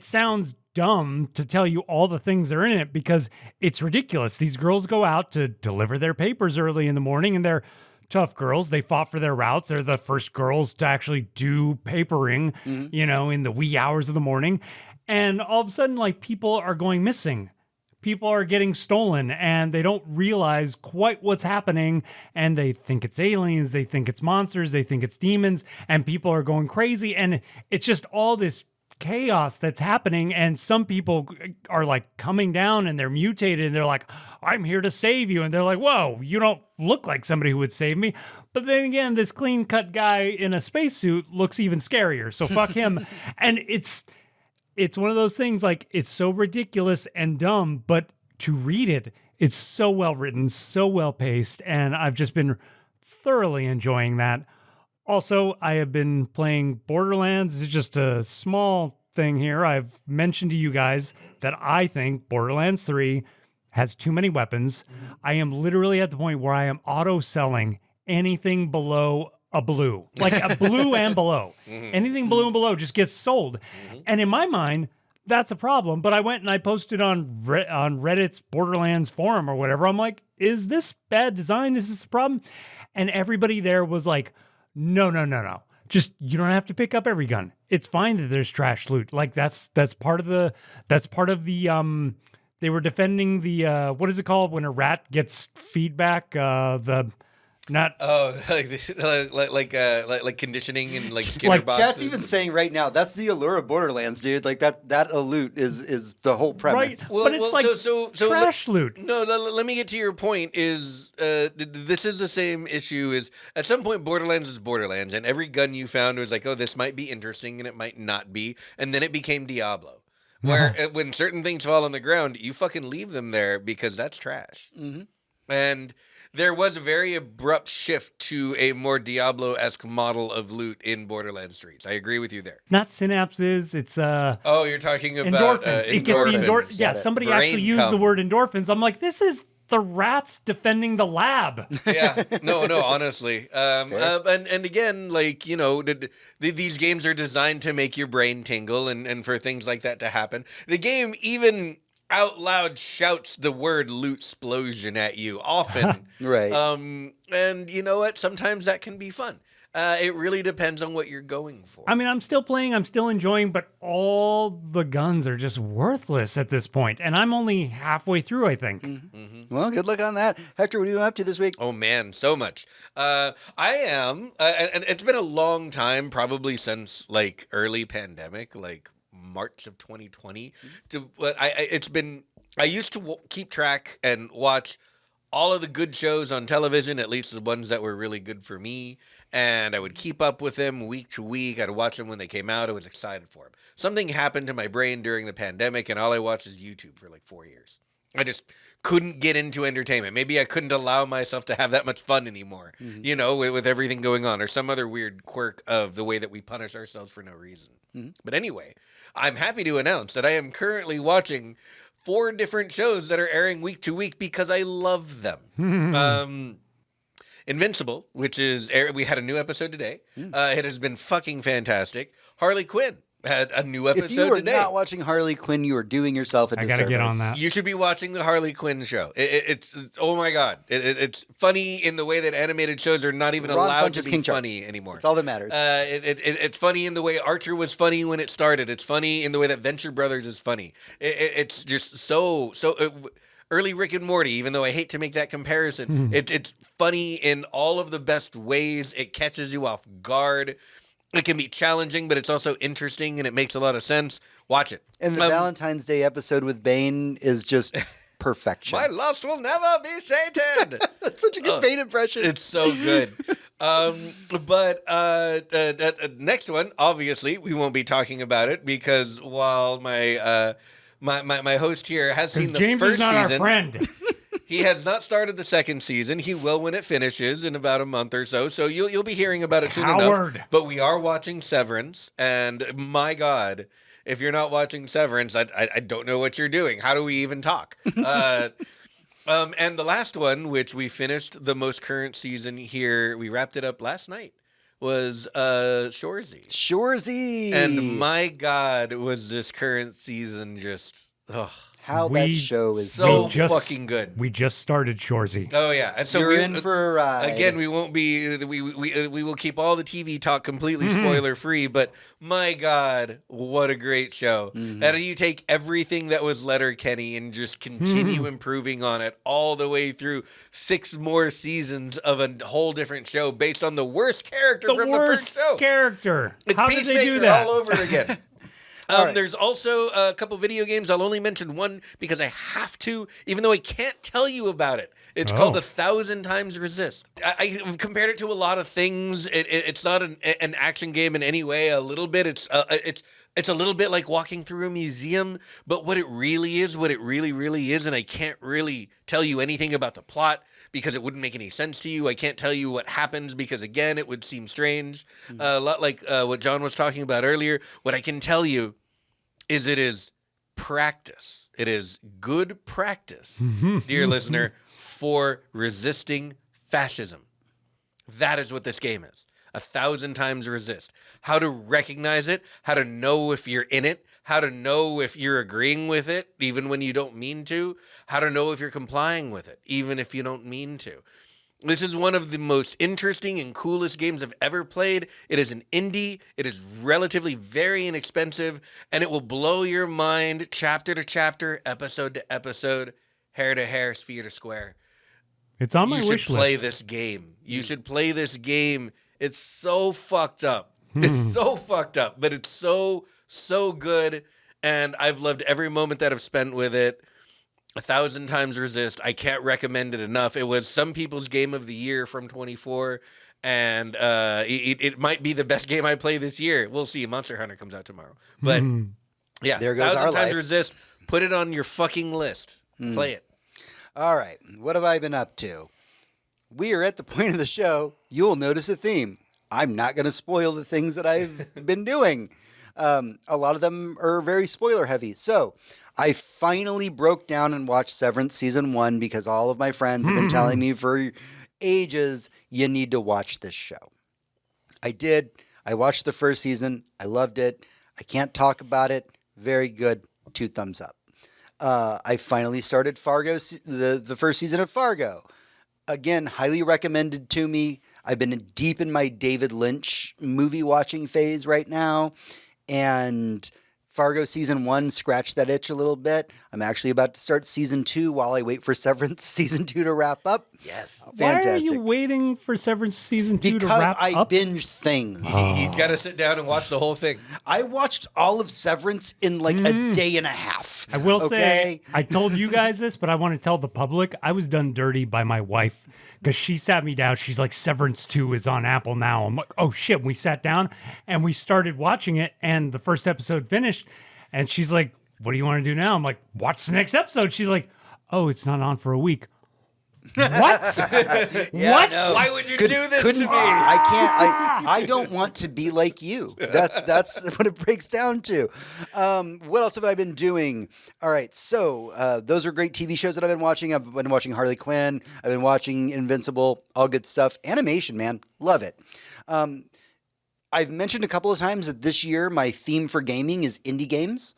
S3: sounds dumb to tell you all the things that are in it because it's ridiculous. These girls go out to deliver their papers early in the morning and they're tough girls. They fought for their routes. They're the first girls to actually do papering, in the wee hours of the morning. And all of a sudden, like people are going missing. People are getting stolen and they don't realize quite what's happening and they think it's aliens, they think it's monsters, they think it's demons, and people are going crazy and it's just all this chaos that's happening, and some people are like coming down and they're mutated and they're like, "I'm here to save you," and they're like, "Whoa, you don't look like somebody who would save me." But then again, this clean-cut guy in a spacesuit looks even scarier, so fuck him. And it's one of those things, like, it's so ridiculous and dumb, but to read it, it's so well written, so well paced, and I've just been thoroughly enjoying that. Also, I have been playing Borderlands. It's just a small thing here. I've mentioned to you guys that I think Borderlands 3 has too many weapons. I am literally at the point where I am auto-selling anything below a blue, like a blue and below. Anything blue and below just gets sold. And in my mind, that's a problem. But I went and I posted on Reddit's Borderlands forum or whatever. I'm like, is this bad design? Is this a problem? And everybody there was like, no. Just, you don't have to pick up every gun. It's fine that there's trash loot. Like that's part of the they were defending the what is it called when a rat gets feedback? Like
S2: conditioning and like Skinner
S1: Like
S2: boxes.
S1: Chat's even saying right now, that's the allure of Borderlands, dude. Like that loot is the whole premise.
S3: Right, but it's like trash loot.
S2: No, let me get to your point. This is the same issue. Is at some point Borderlands was Borderlands, and every gun you found was like, oh, this might be interesting, and it might not be, and then it became Diablo, where when certain things fall on the ground, you fucking leave them there because that's trash. And there was a very abrupt shift to a more Diablo-esque model of loot in Borderlands 3. I agree with you there.
S3: Not synapses, it's
S2: oh, you're talking about
S3: endorphins. It gets the endorphins. Yeah, somebody
S2: Brain
S3: actually used the word endorphins. I'm like, this is the rats defending the lab.
S2: Yeah, no, honestly. And again, like, these games are designed to make your brain tingle and for things like that to happen. The game even out loud shouts the word loot explosion at you often.
S1: Right.
S2: And you know what? Sometimes that can be fun. It really depends on what you're going for.
S3: I mean, I'm still playing, I'm still enjoying, but all the guns are just worthless at this point, and I'm only halfway through, I think.
S1: Well, good luck on that. Hector, what are you up to this week?
S2: Oh, man, so much. I am, and it's been a long time, probably since, like, early pandemic, like, March of 2020. I used to keep track and watch all of the good shows on television, at least the ones that were really good for me, and I would keep up with them week to week. I'd watch them when they came out. I was excited for them. Something happened to my brain during the pandemic, and all I watched is YouTube for like 4 years. I just couldn't get into entertainment. Maybe I couldn't allow myself to have that much fun anymore, with everything going on, or some other weird quirk of the way that we punish ourselves for no reason. But anyway, I'm happy to announce that I am currently watching 4 different shows that are airing week to week because I love them. Invincible, which is we had a new episode today. It has been fucking fantastic. Harley Quinn had a new episode today.
S1: If you are not watching Harley Quinn, you are doing yourself a disservice.
S3: I gotta get on that.
S2: You should be watching the Harley Quinn show. It's oh my god, it's funny in the way that animated shows are not even allowed to be funny anymore.
S1: That's all that matters.
S2: It's funny in the way Archer was funny when it started. It's funny in the way that Venture Brothers is funny. It's just so. Early Rick and Morty, even though I hate to make that comparison, it's funny in all of the best ways. It catches you off guard. It can be challenging, but it's also interesting and it makes a lot of sense. Watch it.
S1: And the Valentine's Day episode with Bane is just perfection.
S2: My lust will never be sated.
S1: That's such a good Bane impression.
S2: It's so good. But next one, obviously, we won't be talking about it because while my host here has seen the
S3: James
S2: first
S3: is not
S2: season,
S3: our friend.
S2: he has not started the second season. He will when it finishes in about a month or so. So you'll be hearing about it soon enough. But we are watching Severance, and my God, if you're not watching Severance, I don't know what you're doing. How do we even talk? And the last one, which we finished the most current season here, we wrapped it up last night, was Shoresy.
S1: Shoresy.
S2: And my God, was this current season just...
S1: How that show is
S2: so fucking good.
S3: We just started Shoresy.
S2: Oh yeah, and so
S1: you're in for a ride.
S2: Again, we won't be. We will keep all the TV talk completely spoiler free. But my God, what a great show! And you take everything that was Letterkenny and just continue improving on it all the way through 6 more seasons of a whole different show based on the worst character from the first show.
S3: Character.
S2: It's
S3: How
S2: Peacemaker
S3: did they do that?
S2: all over again.
S1: Right.
S2: There's also a couple video games. I'll only mention one because I have to, even though I can't tell you about it. It's called 1,000 Times Resist. I've compared it to a lot of things. It's not an action game in any way. A little bit. It's a little bit like walking through a museum. But what it really is, what it really, really is, and I can't really tell you anything about the plot because it wouldn't make any sense to you. I can't tell you what happens because, again, it would seem strange. A lot like what John was talking about earlier. What I can tell you is it is practice. It is good practice, dear listener, for resisting fascism. That is what this game is. 1,000 Times Resist. How to recognize it, how to know if you're in it, how to know if you're agreeing with it, even when you don't mean to, how to know if you're complying with it, even if you don't mean to. This is one of the most interesting and coolest games I've ever played. It is an indie. It is relatively very inexpensive, and it will blow your mind chapter to chapter, episode to episode, hair to hair, sphere to square.
S3: It's on my wish list.
S2: You should play this game. You should play this game. It's so fucked up. It's so fucked up, but it's so good, and I've loved every moment that I've spent with it. 1,000 Times Resist. I can't recommend it enough. It was some people's game of the year from 24, and it might be the best game I play this year. We'll see. Monster Hunter comes out tomorrow. But yeah,
S1: there goes
S2: 1,000
S1: our
S2: Times
S1: life.
S2: Resist. Put it on your fucking list. Play it.
S1: All right. What have I been up to? We are at the point of the show. You'll notice a theme. I'm not going to spoil the things that I've been doing. A lot of them are very spoiler heavy. So I finally broke down and watched Severance Season 1 because all of my friends have been telling me for ages, you need to watch this show. I did. I watched the first season. I loved it. I can't talk about it. Very good. 2 thumbs up. I finally started Fargo, the first season of Fargo. Again, highly recommended to me. I've been deep in my David Lynch movie watching phase right now. And Fargo Season 1 scratched that itch a little bit. I'm actually about to start Season 2 while I wait for Severance Season 2 to wrap up.
S2: Yes.
S1: Fantastic.
S3: Why are you waiting for Severance Season 2 to wrap
S1: Because I
S3: up?
S1: binge things.
S2: You've got to sit down and watch the whole thing.
S1: I watched all of Severance in like a day and a half.
S3: I will
S1: okay?
S3: say, I told you guys this, but I want to tell the public, I was done dirty by my wife because she sat me down. She's like, Severance 2 is on Apple now. I'm like, oh shit. We sat down and we started watching it, and the first episode finished, and she's like, what do you want to do now? I'm like, watch the next episode. She's like, oh, it's not on for a week. What?
S1: Yeah,
S3: What?
S1: no.
S2: Why would you do this to me?
S1: I can't. I don't want to be like you. That's what it breaks down to. What else have I been doing? All right, so those are great TV shows that I've been watching. I've been watching Harley Quinn. I've been watching Invincible. All good stuff. Animation, man, love it. I've mentioned a couple of times that this year my theme for gaming is indie games.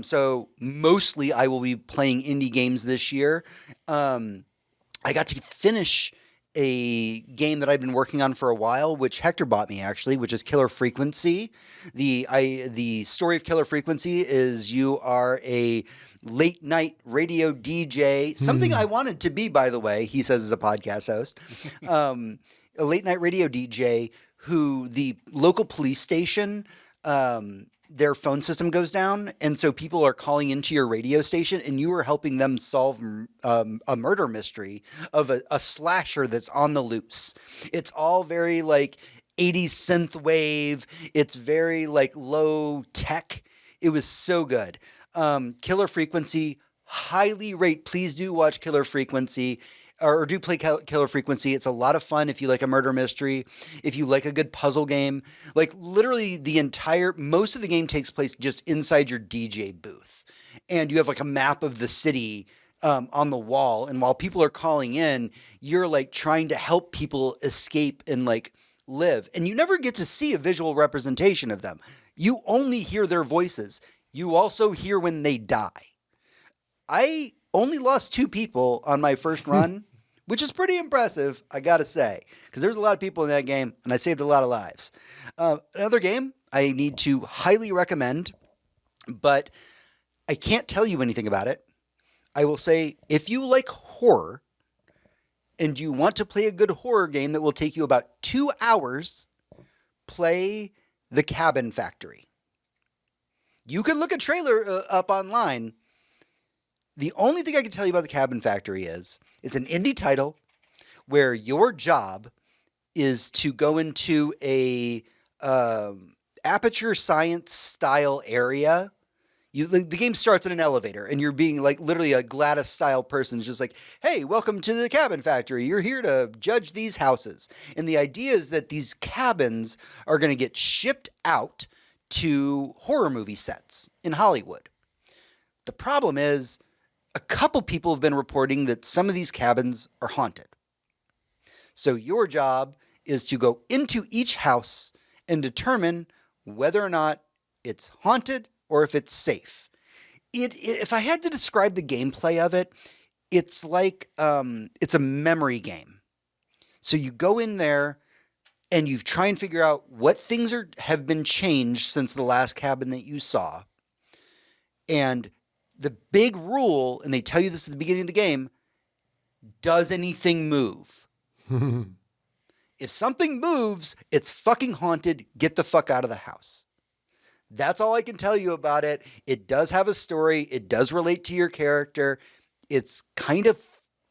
S1: So mostly I will be playing indie games this year. I got to finish a game that I've been working on for a while, which Hector bought me actually, which is Killer Frequency. The story of Killer Frequency is you are a late night radio DJ, something I wanted to be, by the way, he says as a podcast host, a late night radio DJ who the local police station, their phone system goes down, and so people are calling into your radio station, and you are helping them solve a murder mystery of a slasher that's on the loose. It's all very like 80s synth wave. It's very like low tech. It was so good. Killer Frequency, highly rate. Please do watch Killer Frequency. Or do play Killer Frequency. It's a lot of fun if you like a murder mystery, if you like a good puzzle game. Like literally most of the game takes place just inside your DJ booth. And you have like a map of the city on the wall. And while people are calling in, you're like trying to help people escape and like live. And you never get to see a visual representation of them. You only hear their voices. You also hear when they die. I only lost 2 people on my first run. Which is pretty impressive, I gotta say, because there's a lot of people in that game, and I saved a lot of lives. Another game I need to highly recommend, but I can't tell you anything about it. I will say, if you like horror, and you want to play a good horror game that will take you about 2 hours, play The Cabin Factory. You can look a trailer up online. The only thing I can tell you about The Cabin Factory is it's an indie title where your job is to go into a aperture science style area. The game starts in an elevator, and you're being like literally a Gladys style person. It's just like, hey, welcome to the Cabin Factory. You're here to judge these houses. And the idea is that these cabins are going to get shipped out to horror movie sets in Hollywood. The problem is, a couple people have been reporting that some of these cabins are haunted. So your job is to go into each house and determine whether or not it's haunted or if it's safe. If I had to describe the gameplay of it, it's like it's a memory game. So you go in there and you try and figure out what things have been changed since the last cabin that you saw. And the big rule, and they tell you this at the beginning of the game, does anything move? If something moves, it's fucking haunted. Get the fuck out of the house. That's all I can tell you about it. It does have a story. It does relate to your character. It's kind of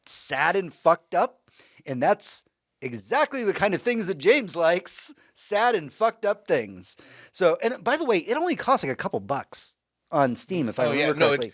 S1: sad and fucked up. And that's exactly the kind of things that James likes. Sad and fucked up things. So, and by the way, it only costs like a couple bucks on Steam, if I remember correctly.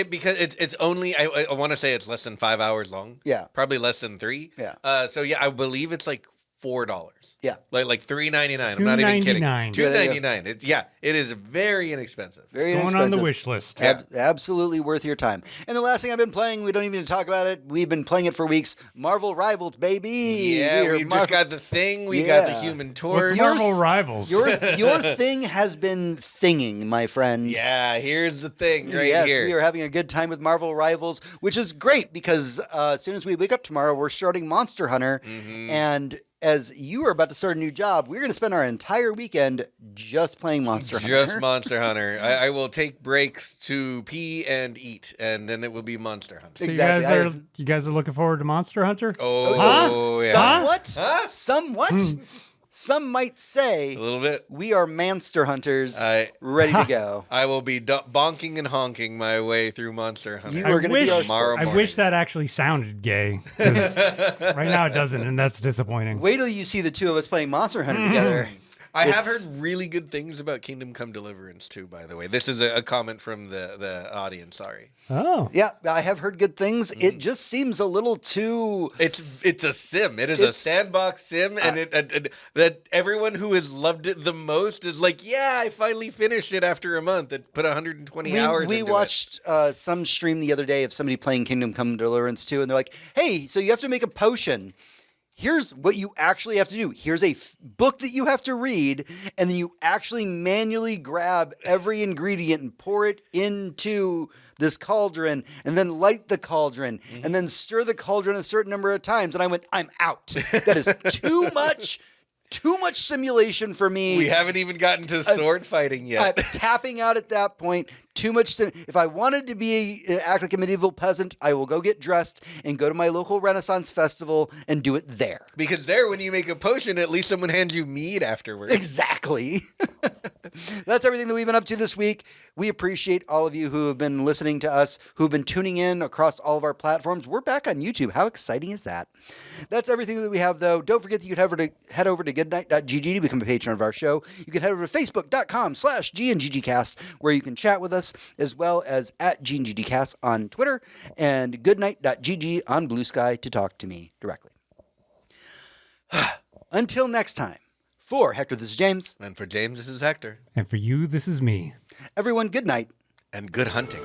S2: Because it's only, I want to say it's less than 5 hours long.
S1: Yeah.
S2: Probably less than 3.
S1: Yeah.
S2: So yeah, I believe it's like $4.
S1: Yeah.
S2: Like $3.99. I'm not even kidding. $2.99. It is very inexpensive.
S1: Very
S3: Going
S1: inexpensive.
S3: on the wish list.
S1: Absolutely worth your time. And the last thing I've been playing, we don't even need to talk about it. We've been playing it for weeks. Marvel Rivals, baby.
S2: Yeah, we just got the thing. We got the Human Torch.
S3: What's Marvel Rivals?
S1: Your thing has been thinging, my friend.
S2: Yeah, here's the thing right
S1: yes,
S2: here.
S1: We are having a good time with Marvel Rivals, which is great because as soon as we wake up tomorrow, we're starting Monster Hunter.
S2: Mm-hmm.
S1: And as you are about to start a new job, we're going to spend our entire weekend just playing Monster Hunter.
S2: Just Monster Hunter. I will take breaks to pee and eat, and then it will be Monster Hunter.
S3: So
S1: Exactly.
S3: you guys are looking forward to Monster Hunter?
S2: Oh, yeah.
S1: Somewhat.
S2: Huh?
S1: Somewhat. Some might say
S2: A little bit.
S1: we are Manster Hunters ready to go.
S2: I will be bonking and honking my way through Monster Hunter.
S1: You are going to be our
S2: tomorrow
S3: I
S2: morning.
S3: wish that actually sounded gay. 'Cause right now it doesn't, and that's disappointing.
S1: Wait till you see the two of us playing Monster Hunter together.
S2: I have heard really good things about Kingdom Come Deliverance too, by the way. This is a comment from the audience, sorry.
S3: Oh.
S1: Yeah, I have heard good things. It just seems a little too...
S2: It's a sim. It is a sandbox sim, and that everyone who has loved it the most is like, yeah, I finally finished it after a month. It put 120 hours into
S1: We watched some stream the other day of somebody playing Kingdom Come Deliverance 2, and they're like, hey, so you have to make a potion. Here's what you actually have to do. Here's a book that you have to read, and then you actually manually grab every ingredient and pour it into this cauldron, and then light the cauldron, and then stir the cauldron a certain number of times. And I went, I'm out. That is too much Too much simulation for me.
S2: We haven't even gotten to sword fighting yet.
S1: I'm tapping out at that point. Too much. If I wanted to act like a medieval peasant, I will go get dressed and go to my local Renaissance festival and do it there.
S2: Because there, when you make a potion, at least someone hands you mead afterwards.
S1: Exactly. That's everything that we've been up to this week. We appreciate all of you who have been listening to us, who have been tuning in across all of our platforms. We're back on YouTube. How exciting is that? That's everything that we have, though. Don't forget that you can head over to goodnight.gg to become a patron of our show. You can head over to facebook.com/GNGGcast, where you can chat with us, as well as at GNGGcast on Twitter and goodnight.gg on Blue Sky to talk to me directly. Until next time, for Hector, this is James.
S2: And for James, this is Hector.
S3: And for you, this is me.
S1: Everyone, good night.
S2: And good hunting.